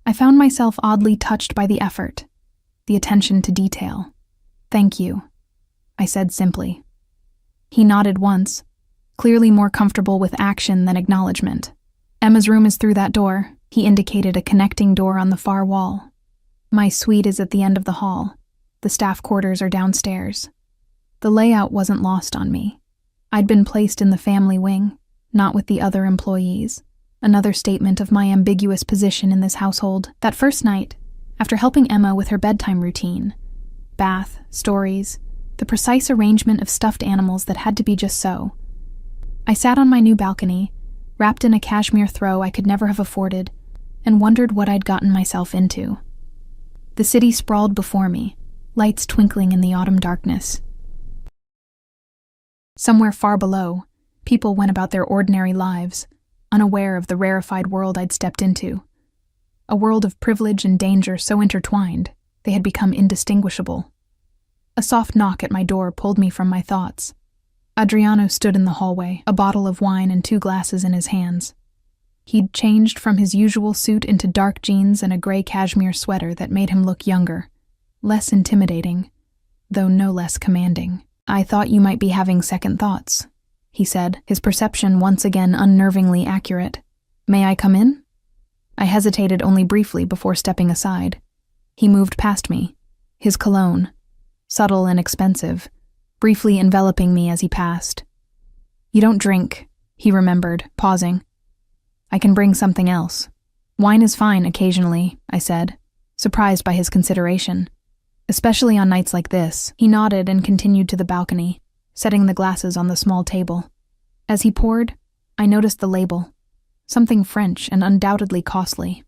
I found myself oddly touched by the effort, the attention to detail. Thank you, I said simply. He nodded once, clearly more comfortable with action than acknowledgement. Emma's room is through that door. He indicated a connecting door on the far wall. My suite is at the end of the hall. The staff quarters are downstairs. The layout wasn't lost on me. I'd been placed in the family wing, not with the other employees. Another statement of my ambiguous position in this household. That first night, after helping Emma with her bedtime routine, bath, stories, the precise arrangement of stuffed animals that had to be just so, I sat on my new balcony, wrapped in a cashmere throw I could never have afforded, and wondered what I'd gotten myself into. The city sprawled before me, lights twinkling in the autumn darkness. Somewhere far below, people went about their ordinary lives, unaware of the rarefied world I'd stepped into. A world of privilege and danger so intertwined, they had become indistinguishable. A soft knock at my door pulled me from my thoughts. Adriano stood in the hallway, a bottle of wine and 2 glasses in his hands. He'd changed from his usual suit into dark jeans and a gray cashmere sweater that made him look younger, less intimidating, though no less commanding. I thought you might be having second thoughts, he said, his perception once again unnervingly accurate. May I come in? I hesitated only briefly before stepping aside. He moved past me, his cologne, subtle and expensive, briefly enveloping me as he passed. You don't drink, he remembered, pausing. I can bring something else. Wine is fine occasionally, I said. surprised by his consideration. Especially on nights like this, he nodded and continued to the balcony, setting the glasses on the small table. As he poured, I noticed the label, something French and undoubtedly costly.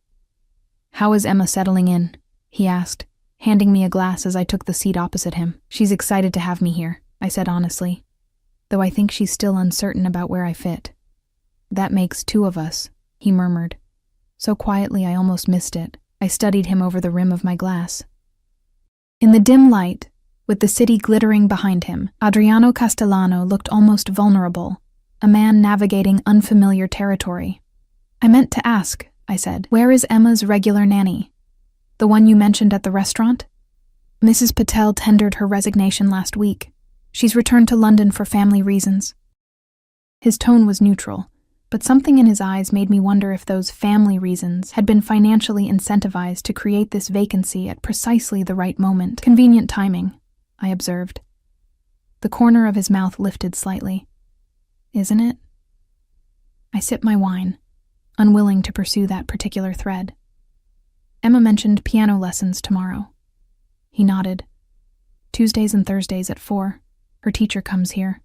"How is Emma settling in?" he asked, handing me a glass as I took the seat opposite him. "She's excited to have me here," I said honestly, though I think she's still uncertain about where I fit. "That makes two of us," he murmured, so quietly I almost missed it. I studied him over the rim of my glass. In the dim light, with the city glittering behind him, Adriano Castellano looked almost vulnerable, a man navigating unfamiliar territory. "I meant to ask," I said, "where is Emma's regular nanny? The one you mentioned at the restaurant?" "Mrs. Patel tendered her resignation last week. She's returned to London for family reasons." His tone was neutral, but something in his eyes made me wonder if those family reasons had been financially incentivized to create this vacancy at precisely the right moment. "Convenient timing," I observed. The corner of his mouth lifted slightly. "Isn't it?" I sipped my wine, unwilling to pursue that particular thread. "Emma mentioned piano lessons tomorrow." He nodded. "Tuesdays and Thursdays at 4. Her teacher comes here."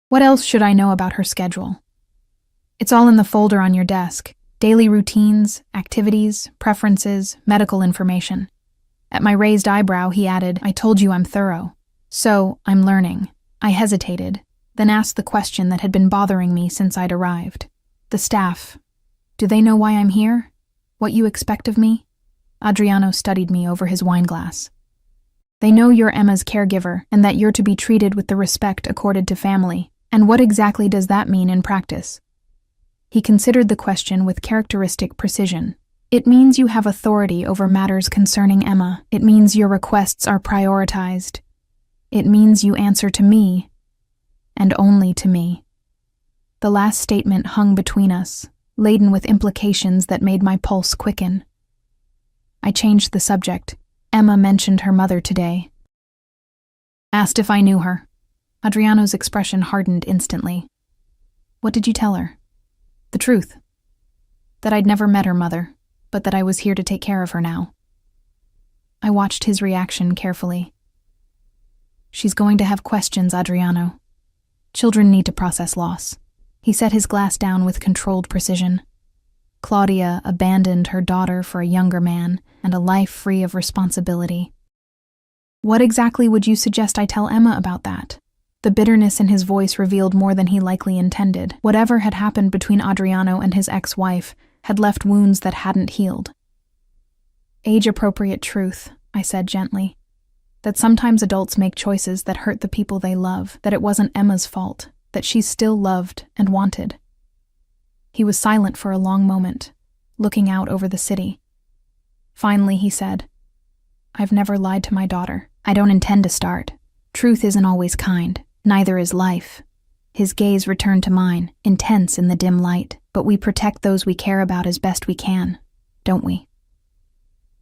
"What else should I know about her schedule?" "It's all in the folder on your desk. Daily routines, activities, preferences, medical information." At my raised eyebrow, he added, "I told you I'm thorough. So, I'm learning." I hesitated, then asked the question that had been bothering me since I'd arrived. "The staff, do they know why I'm here? What you expect of me?" Adriano studied me over his wineglass. "They know you're Emma's caregiver and that you're to be treated with the respect accorded to family. And what exactly does that mean in practice?" He considered the question with characteristic precision. "It means you have authority over matters concerning Emma. It means your requests are prioritized. It means you answer to me, and only to me." The last statement hung between us, laden with implications that made my pulse quicken. I changed the subject. "Emma mentioned her mother today. Asked if I knew her." Adriano's expression hardened instantly. "What did you tell her?" "The truth. That I'd never met her mother, but that I was here to take care of her now." I watched his reaction carefully. "She's going to have questions, Adriano. Children need to process loss." He set his glass down with controlled precision. "Claudia abandoned her daughter for a younger man and a life free of responsibility." "What exactly would you suggest I tell Emma about that?" The bitterness in his voice revealed more than he likely intended. Whatever had happened between Adriano and his ex-wife had left wounds that hadn't healed. "Age-appropriate truth," I said gently. "That sometimes adults make choices that hurt the people they love, that it wasn't Emma's fault, that she's still loved and wanted." He was silent for a long moment, looking out over the city. Finally, he said, "I've never lied to my daughter. I don't intend to start. Truth isn't always kind. Neither is life." His gaze returned to mine, intense in the dim light. "But we protect those we care about as best we can, don't we?"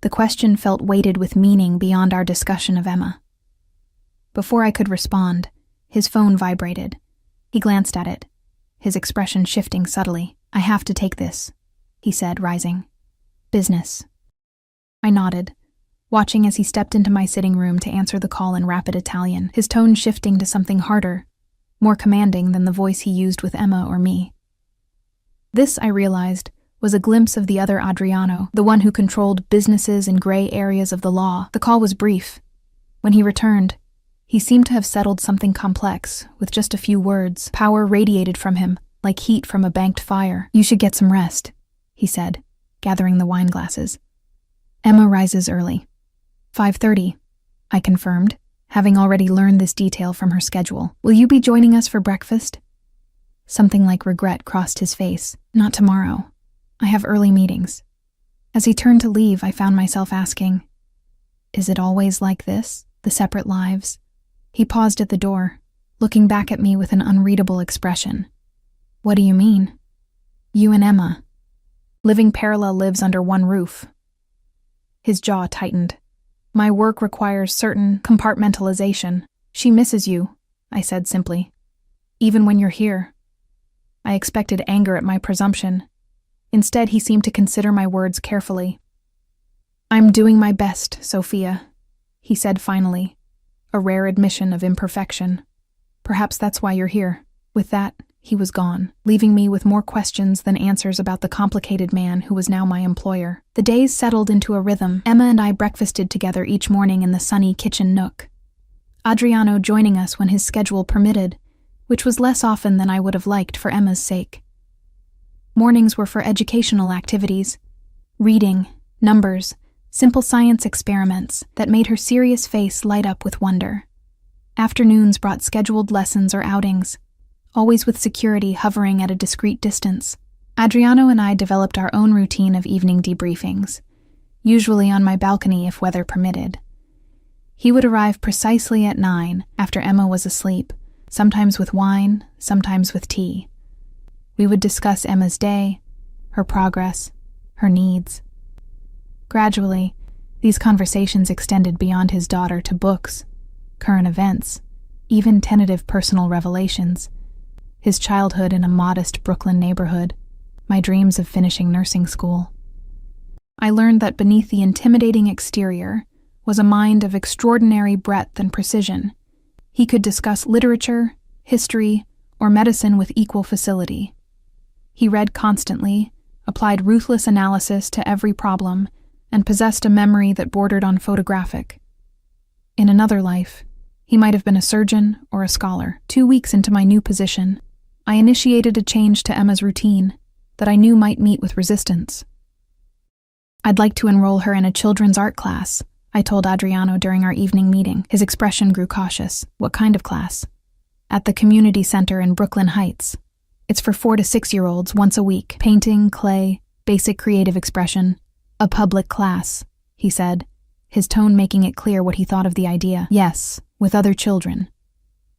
The question felt weighted with meaning beyond our discussion of Emma. Before I could respond, his phone vibrated. He glanced at it, his expression shifting subtly. "I have to take this," he said, rising. "Business." I nodded, watching as he stepped into my sitting room to answer the call in rapid Italian, his tone shifting to something harder, more commanding than the voice he used with Emma or me. This, I realized, was a glimpse of the other Adriano, the one who controlled businesses in gray areas of the law. The call was brief. When he returned, he seemed to have settled something complex, with just a few words. Power radiated from him, like heat from a banked fire. "You should get some rest," he said, gathering the wine glasses. "Emma rises early." 5:30, I confirmed, having already learned this detail from her schedule. "Will you be joining us for breakfast?" Something like regret crossed his face. "Not tomorrow. I have early meetings." As he turned to leave, I found myself asking, "Is it always like this, the separate lives?" He paused at the door, looking back at me with an unreadable expression. "What do you mean?" "You and Emma. Living parallel lives under one roof." His jaw tightened. "My work requires certain compartmentalization. She misses you," I said simply. "Even when you're here." I expected anger at my presumption. Instead, he seemed to consider my words carefully. "I'm doing my best, Sophia," he said finally, a rare admission of imperfection. "Perhaps that's why you're here." With that, he was gone, leaving me with more questions than answers about the complicated man who was now my employer. The days settled into a rhythm. Emma and I breakfasted together each morning in the sunny kitchen nook, Adriano joining us when his schedule permitted, which was less often than I would have liked for Emma's sake. Mornings were for educational activities, reading, numbers, simple science experiments that made her serious face light up with wonder. Afternoons brought scheduled lessons or outings, always with security hovering at a discreet distance. Adriano and I developed our own routine of evening debriefings, usually on my balcony if weather permitted. He would arrive precisely at 9 after Emma was asleep, sometimes with wine, sometimes with tea. We would discuss Emma's day, her progress, her needs. Gradually, these conversations extended beyond his daughter to books, current events, even tentative personal revelations. His childhood in a modest Brooklyn neighborhood, my dreams of finishing nursing school. I learned that beneath the intimidating exterior was a mind of extraordinary breadth and precision. He could discuss literature, history, or medicine with equal facility. He read constantly, applied ruthless analysis to every problem, and possessed a memory that bordered on photographic. In another life, he might have been a surgeon or a scholar. 2 weeks into my new position, I initiated a change to Emma's routine that I knew might meet with resistance. "I'd like to enroll her in a children's art class," I told Adriano during our evening meeting. His expression grew cautious. "What kind of class?" "At the community center in Brooklyn Heights. It's for 4 to 6-year-olds once a week. Painting, clay, basic creative expression. A public class," he said, his tone making it clear what he thought of the idea. "Yes, with other children.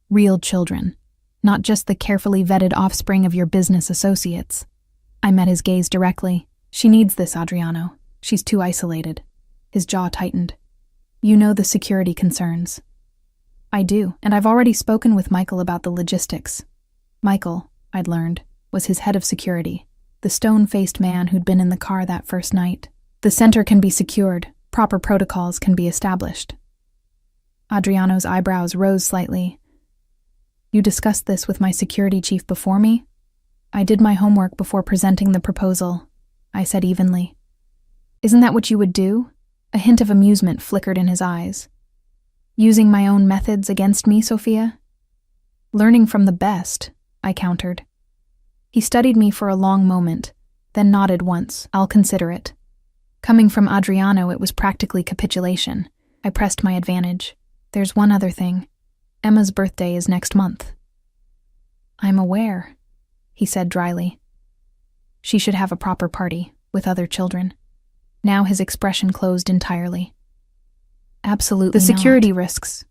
Real children. Not just the carefully vetted offspring of your business associates." I met his gaze directly. "She needs this, Adriano. She's too isolated." His jaw tightened. "You know the security concerns." "I do, and I've already spoken with Michael about the logistics." Michael, I'd learned, was his head of security, the stone-faced man who'd been in the car that first night. "The center can be secured. Proper protocols can be established." Adriano's eyebrows rose slightly. "You discussed this with my security chief before me?" "I did my homework before presenting the proposal," I said evenly. "Isn't that what you would do?" A hint of amusement flickered in his eyes. "Using my own methods against me, Sophia?" "Learning from the best," I countered. He studied me for a long moment, then nodded once. "I'll consider it." Coming from Adriano, it was practically capitulation. I pressed my advantage. "There's one other thing. Emma's birthday is next month." "I'm aware," he said dryly. "She should have a proper party, with other children." Now his expression closed entirely. "Absolutely not. The security risks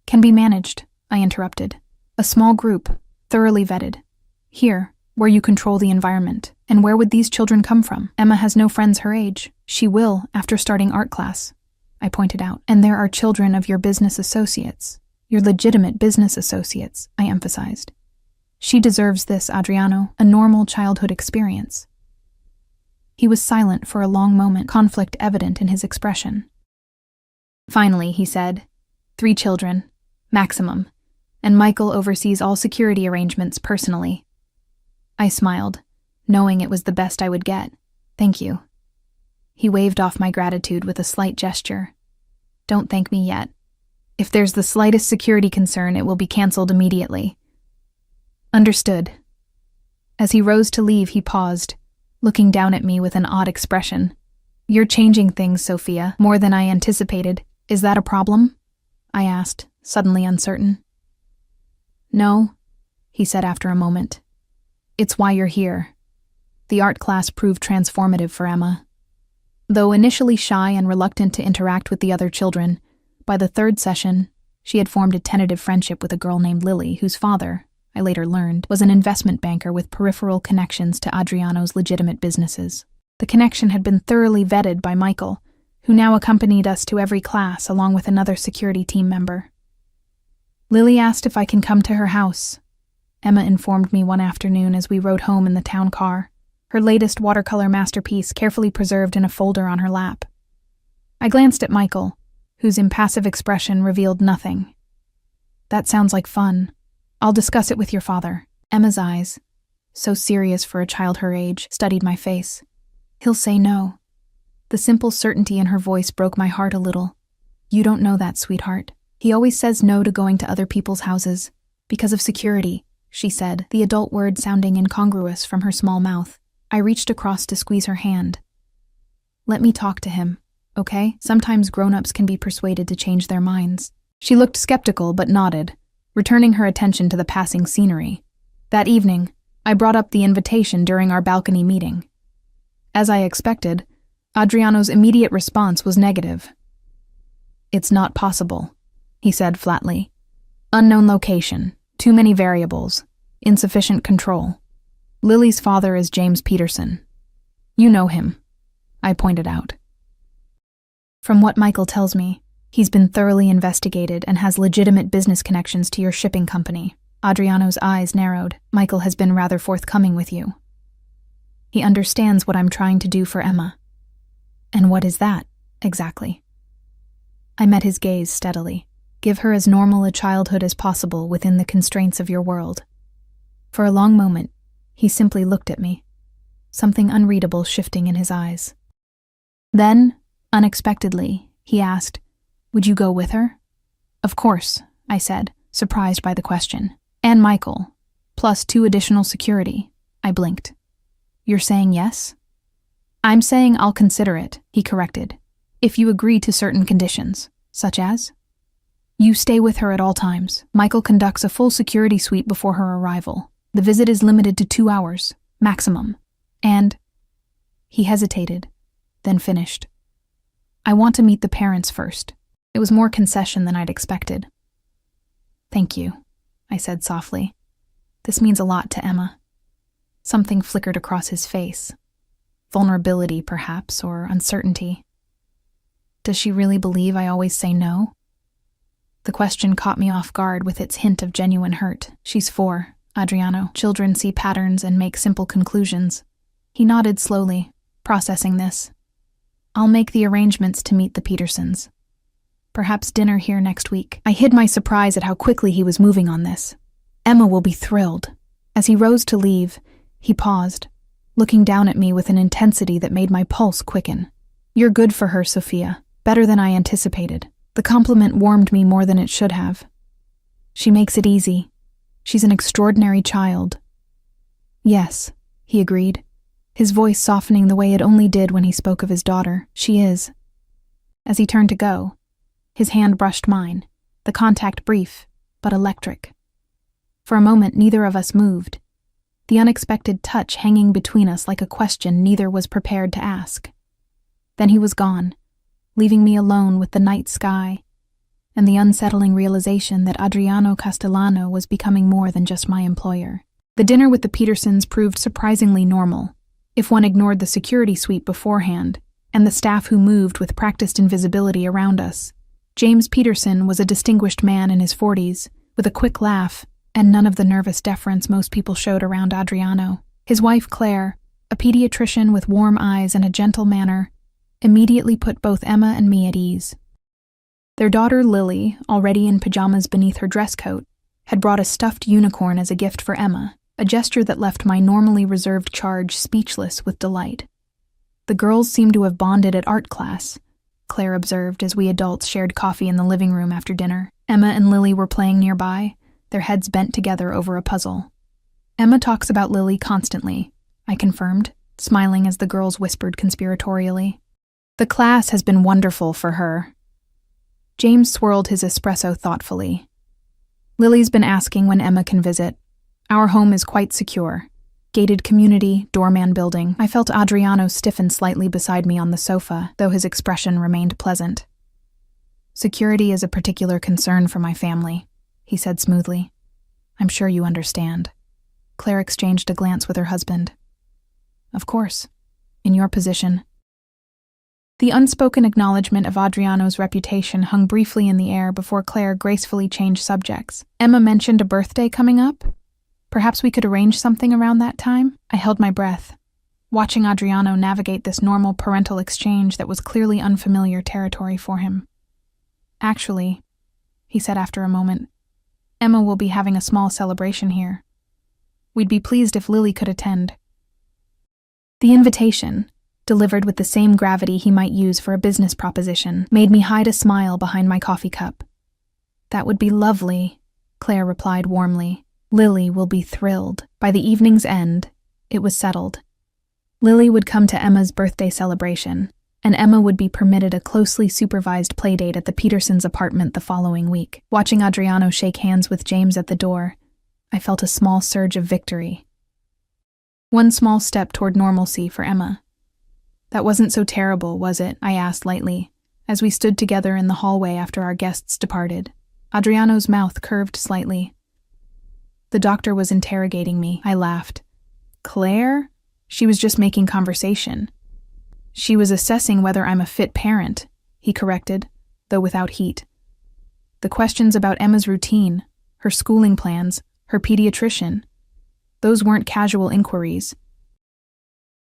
can be managed," I interrupted. "A small group, thoroughly vetted. Here, where you control the environment. And where would these children come from? Emma has no friends her age. She will, after starting art class," I pointed out. "And there are children of your business associates. Your legitimate business associates," I emphasized. "She deserves this, Adriano, a normal childhood experience." He was silent for a long moment, conflict evident in his expression. Finally, he said, 3 children, maximum, and Michael oversees all security arrangements personally." I smiled, knowing it was the best I would get. "Thank you." He waved off my gratitude with a slight gesture. "Don't thank me yet. If there's the slightest security concern, it will be canceled immediately." "Understood." As he rose to leave, he paused, looking down at me with an odd expression. "You're changing things, Sophia, more than I anticipated. Is that a problem?" I asked, suddenly uncertain. "No," he said after a moment. "It's why you're here." The art class proved transformative for Emma. Though initially shy and reluctant to interact with the other children, by the 3rd session, she had formed a tentative friendship with a girl named Lily, whose father, I later learned, was an investment banker with peripheral connections to Adriano's legitimate businesses. The connection had been thoroughly vetted by Michael, who now accompanied us to every class along with another security team member. Lily asked if I can come to her house. Emma informed me one afternoon as we rode home in the town car, her latest watercolor masterpiece carefully preserved in a folder on her lap. I glanced at Michael, whose impassive expression revealed nothing. That sounds like fun. I'll discuss it with your father. Emma's eyes, so serious for a child her age, studied my face. He'll say no. The simple certainty in her voice broke my heart a little. You don't know that, sweetheart. He always says no to going to other people's houses. Because of security, she said, the adult word sounding incongruous from her small mouth. I reached across to squeeze her hand. Let me talk to him, okay? Sometimes grown-ups can be persuaded to change their minds. She looked skeptical but nodded, returning her attention to the passing scenery. That evening, I brought up the invitation during our balcony meeting. As I expected, Adriano's immediate response was negative. It's not possible, he said flatly. Unknown location, too many variables, insufficient control. Lily's father is James Peterson. You know him, I pointed out. From what Michael tells me, he's been thoroughly investigated and has legitimate business connections to your shipping company. Adriano's eyes narrowed. Michael has been rather forthcoming with you. He understands what I'm trying to do for Emma. And what is that, exactly? I met his gaze steadily. Give her as normal a childhood as possible within the constraints of your world. For a long moment, he simply looked at me, something unreadable shifting in his eyes. Then, unexpectedly, he asked, would you go with her? Of course, I said, surprised by the question. And Michael, plus 2 additional security. I blinked. You're saying yes? I'm saying I'll consider it, he corrected, if you agree to certain conditions, such as? You stay with her at all times. Michael conducts a full security sweep before her arrival. The visit is limited to 2 hours, maximum. And he hesitated, then finished. I want to meet the parents first. It was more concession than I'd expected. Thank you, I said softly. This means a lot to Emma. Something flickered across his face. Vulnerability, perhaps, or uncertainty. Does she really believe I always say no? The question caught me off guard with its hint of genuine hurt. She's 4, Adriano. Children see patterns and make simple conclusions. He nodded slowly, processing this. I'll make the arrangements to meet the Petersons. Perhaps dinner here next week. I hid my surprise at how quickly he was moving on this. Emma will be thrilled. As he rose to leave, he paused, looking down at me with an intensity that made my pulse quicken. You're good for her, Sophia. Better than I anticipated. The compliment warmed me more than it should have. She makes it easy. She's an extraordinary child. Yes, he agreed, his voice softening the way it only did when he spoke of his daughter. She is. As he turned to go, his hand brushed mine, the contact brief, but electric. For a moment, neither of us moved, the unexpected touch hanging between us like a question neither was prepared to ask. Then he was gone, leaving me alone with the night sky and the unsettling realization that Adriano Castellano was becoming more than just my employer. The dinner with the Petersons proved surprisingly normal, if one ignored the security suite beforehand and the staff who moved with practiced invisibility around us. James Peterson was a distinguished man in his 40s, with a quick laugh and none of the nervous deference most people showed around Adriano. His wife, Claire, a pediatrician with warm eyes and a gentle manner, immediately put both Emma and me at ease. Their daughter, Lily, already in pajamas beneath her dress coat, had brought a stuffed unicorn as a gift for Emma, a gesture that left my normally reserved charge speechless with delight. The girls seemed to have bonded at art class, Claire observed as we adults shared coffee in the living room after dinner. Emma and Lily were playing nearby, their heads bent together over a puzzle. Emma talks about Lily constantly, I confirmed, smiling as the girls whispered conspiratorially. The class has been wonderful for her. James swirled his espresso thoughtfully. Lily's been asking when Emma can visit. Our home is quite secure. Gated community, doorman building. I felt Adriano stiffen slightly beside me on the sofa, though his expression remained pleasant. Security is a particular concern for my family, he said smoothly. I'm sure you understand. Claire exchanged a glance with her husband. Of course. In your position. The unspoken acknowledgement of Adriano's reputation hung briefly in the air before Claire gracefully changed subjects. Emma mentioned a birthday coming up. Perhaps we could arrange something around that time? I held my breath. watching Adriano navigate this normal parental exchange that was clearly unfamiliar territory for him. "Actually," he said after a moment, "Emma will be having a small celebration here. We'd be pleased if Lily could attend." The invitation, delivered with the same gravity he might use for a business proposition, made me hide a smile behind my coffee cup. "That would be lovely," Claire replied warmly. "Lily will be thrilled." By the evening's end, it was settled. Lily would come to Emma's birthday celebration, and Emma would be permitted a closely supervised playdate at the Petersons' apartment the following week. Watching Adriano shake hands with James at the door, I felt a small surge of victory. One small step toward normalcy for Emma. "That wasn't so terrible, was it?" I asked lightly, as we stood together in the hallway after our guests departed. Adriano's mouth curved slightly. "The doctor was interrogating me," I laughed. "Claire? She was just making conversation." "She was assessing whether I'm a fit parent," he corrected, though without heat. "The questions about Emma's routine, her schooling plans, her pediatrician, those weren't casual inquiries."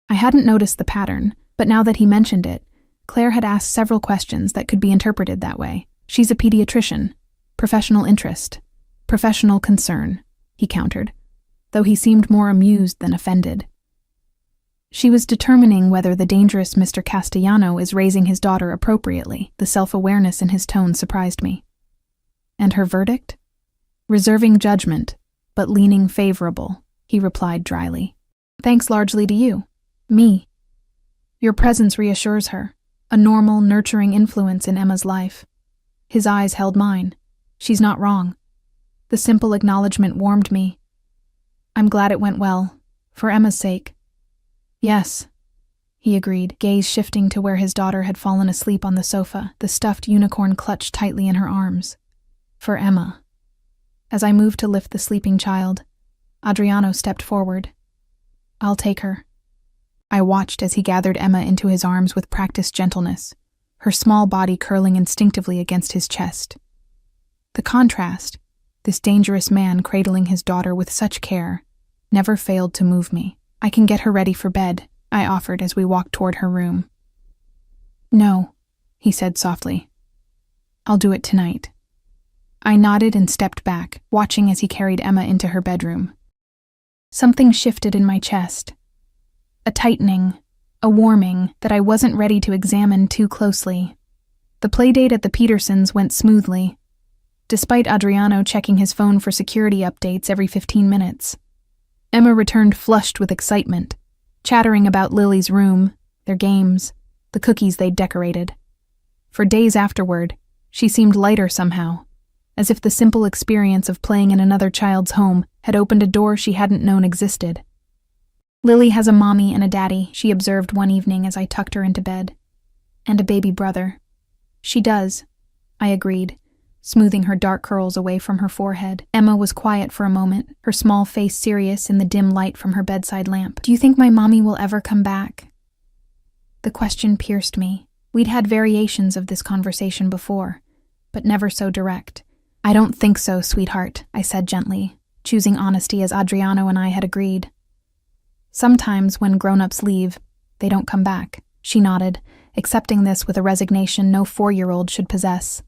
I hadn't noticed the pattern, but now that he mentioned it, Claire had asked several questions that could be interpreted that way. "She's a pediatrician. Professional interest. Professional concern," he countered, though he seemed more amused than offended. "She was determining whether the dangerous Mr. Castellano is raising his daughter appropriately." The self-awareness in his tone surprised me. "And her verdict?" "Reserving judgment, but leaning favorable," he replied dryly. "Thanks largely to you. Me. Your presence reassures her, a normal, nurturing influence in Emma's life." His eyes held mine. "She's not wrong." The simple acknowledgement warmed me. "I'm glad it went well, for Emma's sake." "Yes," he agreed, gaze shifting to where his daughter had fallen asleep on the sofa, the stuffed unicorn clutched tightly in her arms. "For Emma." As I moved to lift the sleeping child, Adriano stepped forward. "I'll take her." I watched as he gathered Emma into his arms with practiced gentleness, her small body curling instinctively against his chest. The contrast, this dangerous man cradling his daughter with such care, never failed to move me. "I can get her ready for bed," I offered as we walked toward her room. "No," he said softly. "I'll do it tonight." I nodded and stepped back, watching as he carried Emma into her bedroom. Something shifted in my chest. A tightening, a warming that I wasn't ready to examine too closely. The playdate at the Petersons went smoothly, despite Adriano checking his phone for security updates every 15 minutes. Emma returned flushed with excitement, chattering about Lily's room, their games, the cookies they'd decorated. For days afterward, she seemed lighter somehow, as if the simple experience of playing in another child's home had opened a door she hadn't known existed. "Lily has a mommy and a daddy," she observed one evening as I tucked her into bed. "And a baby brother." "She does," I agreed, smoothing her dark curls away from her forehead. Emma was quiet for a moment, her small face serious in the dim light from her bedside lamp. "Do you think my mommy will ever come back?" The question pierced me. We'd had variations of this conversation before, but never so direct. "I don't think so, sweetheart," I said gently, choosing honesty as Adriano and I had agreed. "Sometimes when grown-ups leave, they don't come back." She nodded, accepting this with a resignation no 4-year-old should possess.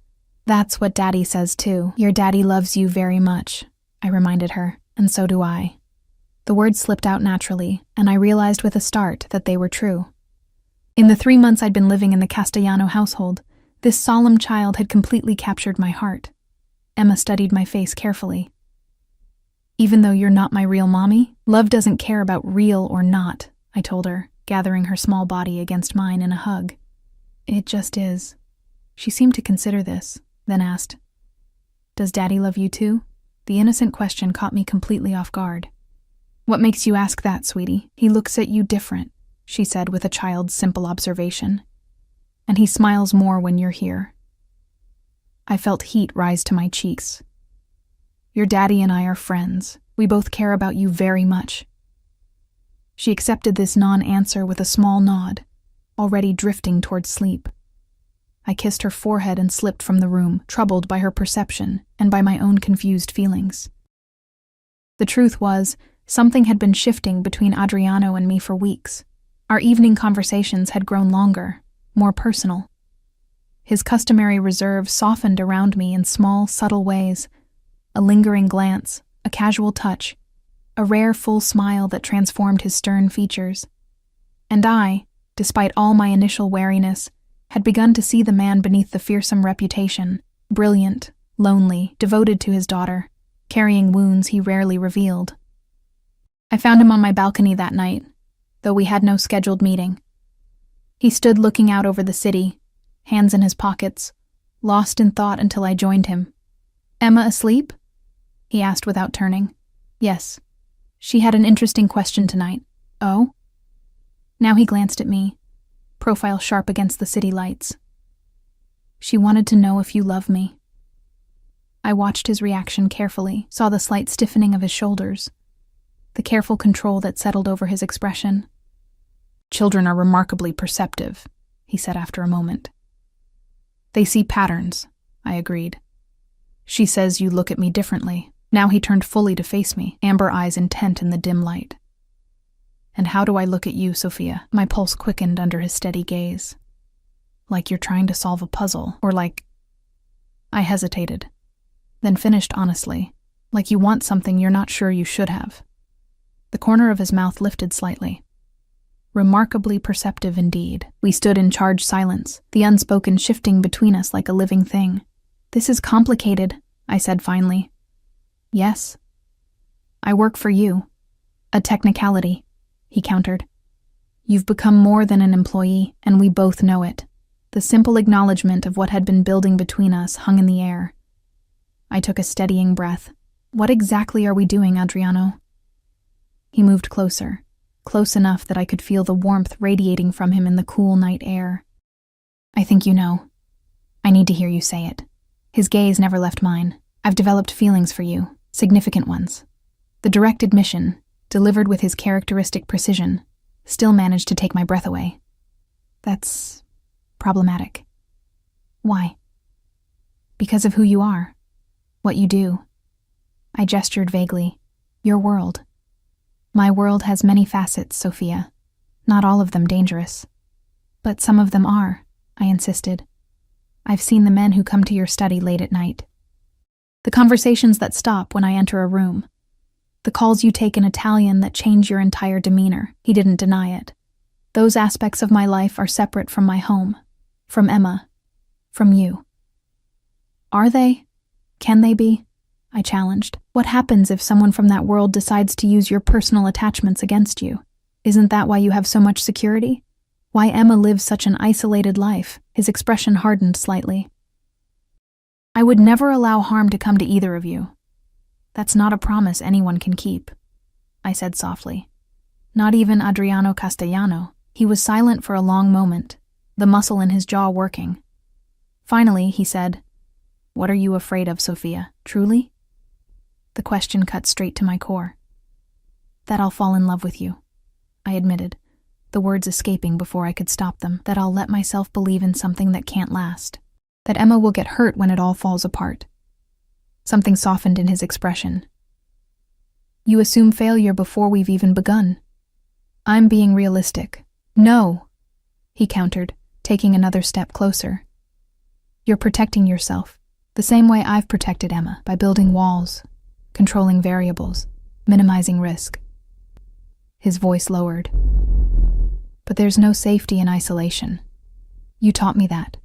"That's what Daddy says too. Your daddy loves you very much," I reminded her, "and so do I." The words slipped out naturally, and I realized with a start that they were true. In the 3 months I'd been living in the Castellano household, this solemn child had completely captured my heart. Emma studied my face carefully. "Even though you're not my real mommy, love doesn't care about real or not," I told her, gathering her small body against mine in a hug. "It just is." She seemed to consider this, then asked, "Does Daddy love you too?" The innocent question caught me completely off guard. "What makes you ask that, sweetie? He looks at you different," she said with a child's simple observation. "And he smiles more when you're here." I felt heat rise to my cheeks. "Your daddy and I are friends. We both care about you very much." She accepted this non-answer with a small nod, already drifting towards sleep. I kissed her forehead and slipped from the room, troubled by her perception and by my own confused feelings. The truth was, something had been shifting between Adriano and me for weeks. Our evening conversations had grown longer, more personal. His customary reserve softened around me in small, subtle ways, a lingering glance, a casual touch, a rare full smile that transformed his stern features. And I, despite all my initial wariness, had begun to see the man beneath the fearsome reputation, brilliant, lonely, devoted to his daughter, carrying wounds he rarely revealed. I found him on my balcony that night, though we had no scheduled meeting. He stood looking out over the city, hands in his pockets, lost in thought until I joined him. "Emma asleep?" he asked without turning. "Yes. She had an interesting question tonight." "Oh?" Now he glanced at me, profile sharp against the city lights. "She wanted to know if you love me." I watched his reaction carefully, saw the slight stiffening of his shoulders, the careful control that settled over his expression. "Children are remarkably perceptive," he said after a moment. "They see patterns," I agreed. "She says you look at me differently." Now he turned fully to face me, amber eyes intent in the dim light. "And how do I look at you, Sophia?" My pulse quickened under his steady gaze. "Like you're trying to solve a puzzle, or like—" I hesitated, then finished honestly, "like you want something you're not sure you should have." The corner of his mouth lifted slightly. Remarkably perceptive indeed. We stood in charged silence, the unspoken shifting between us like a living thing. "This is complicated," I said finally. "Yes. I work for you." "A technicality," he countered. "You've become more than an employee, and we both know it." The simple acknowledgement of what had been building between us hung in the air. I took a steadying breath. "What exactly are we doing, Adriano?" He moved closer, close enough that I could feel the warmth radiating from him in the cool night air. "I think you know. I need to hear you say it." His gaze never left mine. "I've developed feelings for you, significant ones." The direct admission, delivered with his characteristic precision, still managed to take my breath away. "That's problematic." "Why?" "Because of who you are, what you do." I gestured vaguely. "Your world." "My world has many facets, Sophia. Not all of them dangerous." "But some of them are," I insisted. "I've seen the men who come to your study late at night. The conversations that stop when I enter a room. The calls you take in Italian that change your entire demeanor." He didn't deny it. "Those aspects of my life are separate from my home, from Emma, from you." "Are they? Can they be?" I challenged. "What happens if someone from that world decides to use your personal attachments against you? Isn't that why you have so much security? Why Emma lives such an isolated life?" His expression hardened slightly. "I would never allow harm to come to either of you. That's not a promise anyone can keep," I said softly. "Not even Adriano Castellano." He was silent for a long moment, the muscle in his jaw working. Finally, he said, "What are you afraid of, Sophia, truly?" The question cut straight to my core. "That I'll fall in love with you," I admitted, the words escaping before I could stop them. "That I'll let myself believe in something that can't last. That Emma will get hurt when it all falls apart." Something softened in his expression. "You assume failure before we've even begun." "I'm being realistic." "No," he countered, taking another step closer. "You're protecting yourself, the same way I've protected Emma, by building walls, controlling variables, minimizing risk." His voice lowered. "But there's no safety in isolation. You taught me that."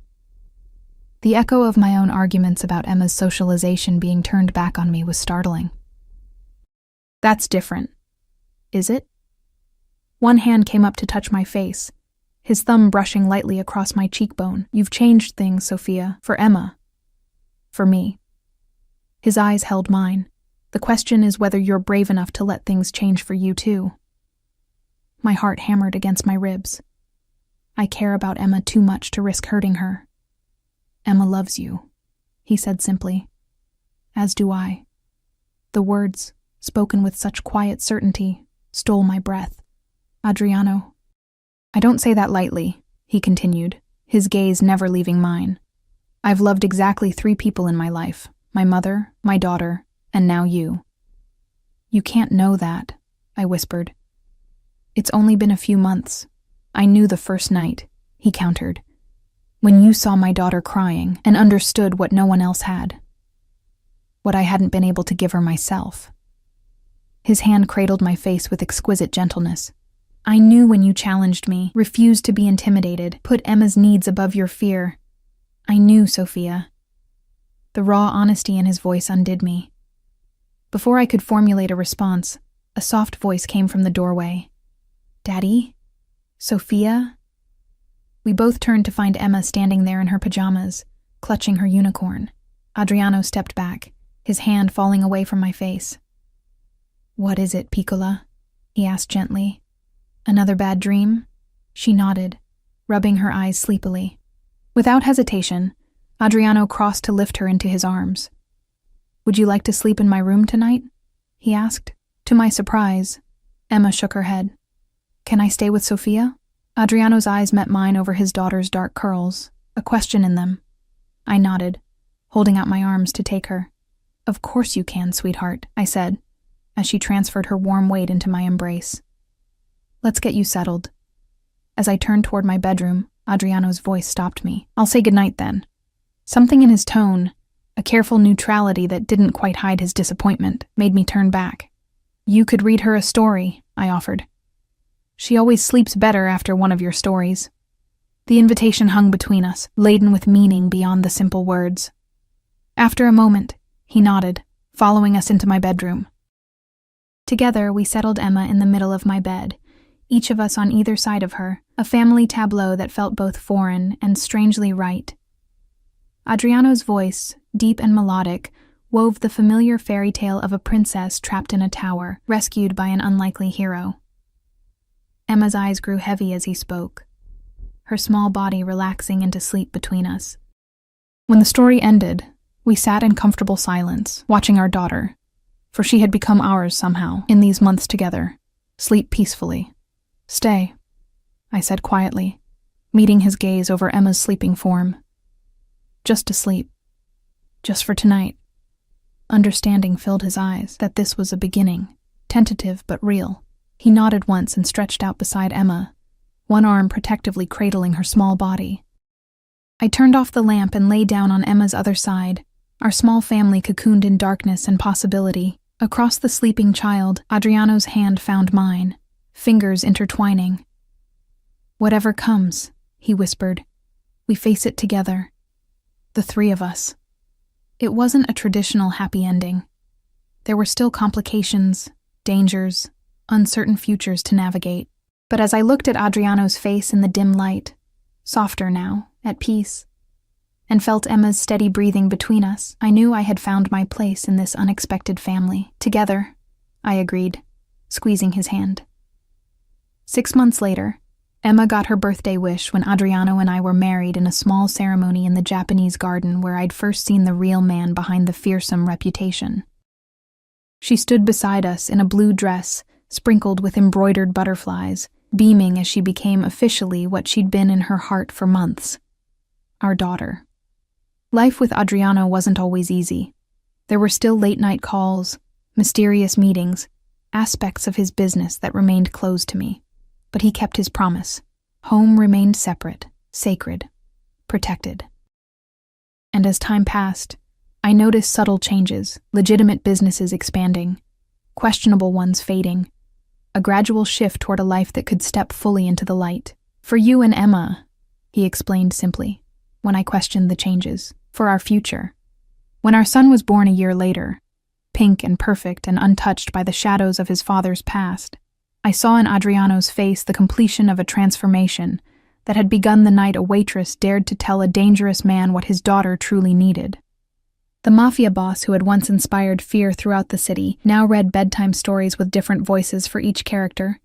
The echo of my own arguments about Emma's socialization being turned back on me was startling. "That's different. Is it?" One hand came up to touch my face, his thumb brushing lightly across my cheekbone. "You've changed things, Sophia, for Emma. For me." His eyes held mine. "The question is whether you're brave enough to let things change for you too." My heart hammered against my ribs. "I care about Emma too much to risk hurting her." "Emma loves you," he said simply. "As do I." The words, spoken with such quiet certainty, stole my breath. "Adriano." "I don't say that lightly," he continued, his gaze never leaving mine. "I've loved exactly 3 people in my life, my mother, my daughter, and now you." "You can't know that," I whispered. "It's only been a few months. "I knew the first night," he countered, "when you saw my daughter crying and understood what no one else had. What I hadn't been able to give her myself." His hand cradled my face with exquisite gentleness. "I knew when you challenged me, refused to be intimidated, put Emma's needs above your fear. I knew, Sophia." The raw honesty in his voice undid me. Before I could formulate a response, a soft voice came from the doorway. "Daddy? Sophia?" We both turned to find Emma standing there in her pajamas, clutching her unicorn. Adriano stepped back, his hand falling away from my face. "What is it, Piccola?" he asked gently. "Another bad dream?" She nodded, rubbing her eyes sleepily. Without hesitation, Adriano crossed to lift her into his arms. "Would you like to sleep in my room tonight?" he asked. To my surprise, Emma shook her head. "Can I stay with Sophia?" Adriano's eyes met mine over his daughter's dark curls, a question in them. I nodded, holding out my arms to take her. "Of course you can, sweetheart," I said, as she transferred her warm weight into my embrace. "Let's get you settled." As I turned toward my bedroom, Adriano's voice stopped me. "I'll say goodnight then." Something in his tone, a careful neutrality that didn't quite hide his disappointment, made me turn back. "You could read her a story," I offered. "She always sleeps better after one of your stories." The invitation hung between us, laden with meaning beyond the simple words. After a moment, he nodded, following us into my bedroom. Together, we settled Emma in the middle of my bed, each of us on either side of her, a family tableau that felt both foreign and strangely right. Adriano's voice, deep and melodic, wove the familiar fairy tale of a princess trapped in a tower, rescued by an unlikely hero. Emma's eyes grew heavy as he spoke, her small body relaxing into sleep between us. When the story ended, we sat in comfortable silence, watching our daughter, for she had become ours somehow, in these months together, sleep peacefully. "Stay," I said quietly, meeting his gaze over Emma's sleeping form. "Just to sleep. Just for tonight." Understanding filled his eyes, that this was a beginning, tentative but real. He nodded once and stretched out beside Emma, one arm protectively cradling her small body. I turned off the lamp and lay down on Emma's other side, our small family cocooned in darkness and possibility. Across the sleeping child, Adriano's hand found mine, fingers intertwining. "Whatever comes," he whispered, "we face it together. The three of us." It wasn't a traditional happy ending. There were still complications, dangers, uncertain futures to navigate. But as I looked at Adriano's face in the dim light, softer now, at peace, and felt Emma's steady breathing between us, I knew I had found my place in this unexpected family. "Together," I agreed, squeezing his hand. 6 months later, Emma got her birthday wish when Adriano and I were married in a small ceremony in the Japanese garden where I'd first seen the real man behind the fearsome reputation. She stood beside us in a blue dress, sprinkled with embroidered butterflies, beaming as she became officially what she'd been in her heart for months: our daughter. Life with Adriano wasn't always easy. There were still late-night calls, mysterious meetings, aspects of his business that remained closed to me. But he kept his promise. Home remained separate, sacred, protected. And as time passed, I noticed subtle changes, legitimate businesses expanding, questionable ones fading, a gradual shift toward a life that could step fully into the light. "For you and Emma," he explained simply, when I questioned the changes. "For our future." When our son was born a year later, pink and perfect and untouched by the shadows of his father's past, I saw in Adriano's face the completion of a transformation that had begun the night a waitress dared to tell a dangerous man what his daughter truly needed. The Mafia boss who had once inspired fear throughout the city now read bedtime stories with different voices for each character,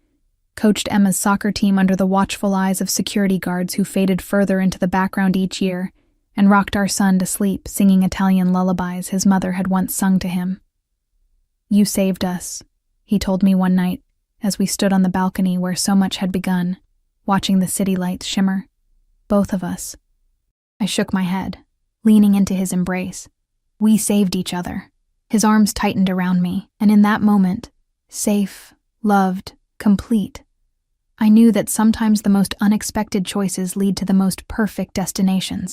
coached Emma's soccer team under the watchful eyes of security guards who faded further into the background each year, and rocked our son to sleep singing Italian lullabies his mother had once sung to him. "You saved us," he told me one night, as we stood on the balcony where so much had begun, watching the city lights shimmer. Both of us. I shook my head, leaning into his embrace. We saved each other. His arms tightened around me, and in that moment, safe, loved, complete, I knew that sometimes the most unexpected choices lead to the most perfect destinations.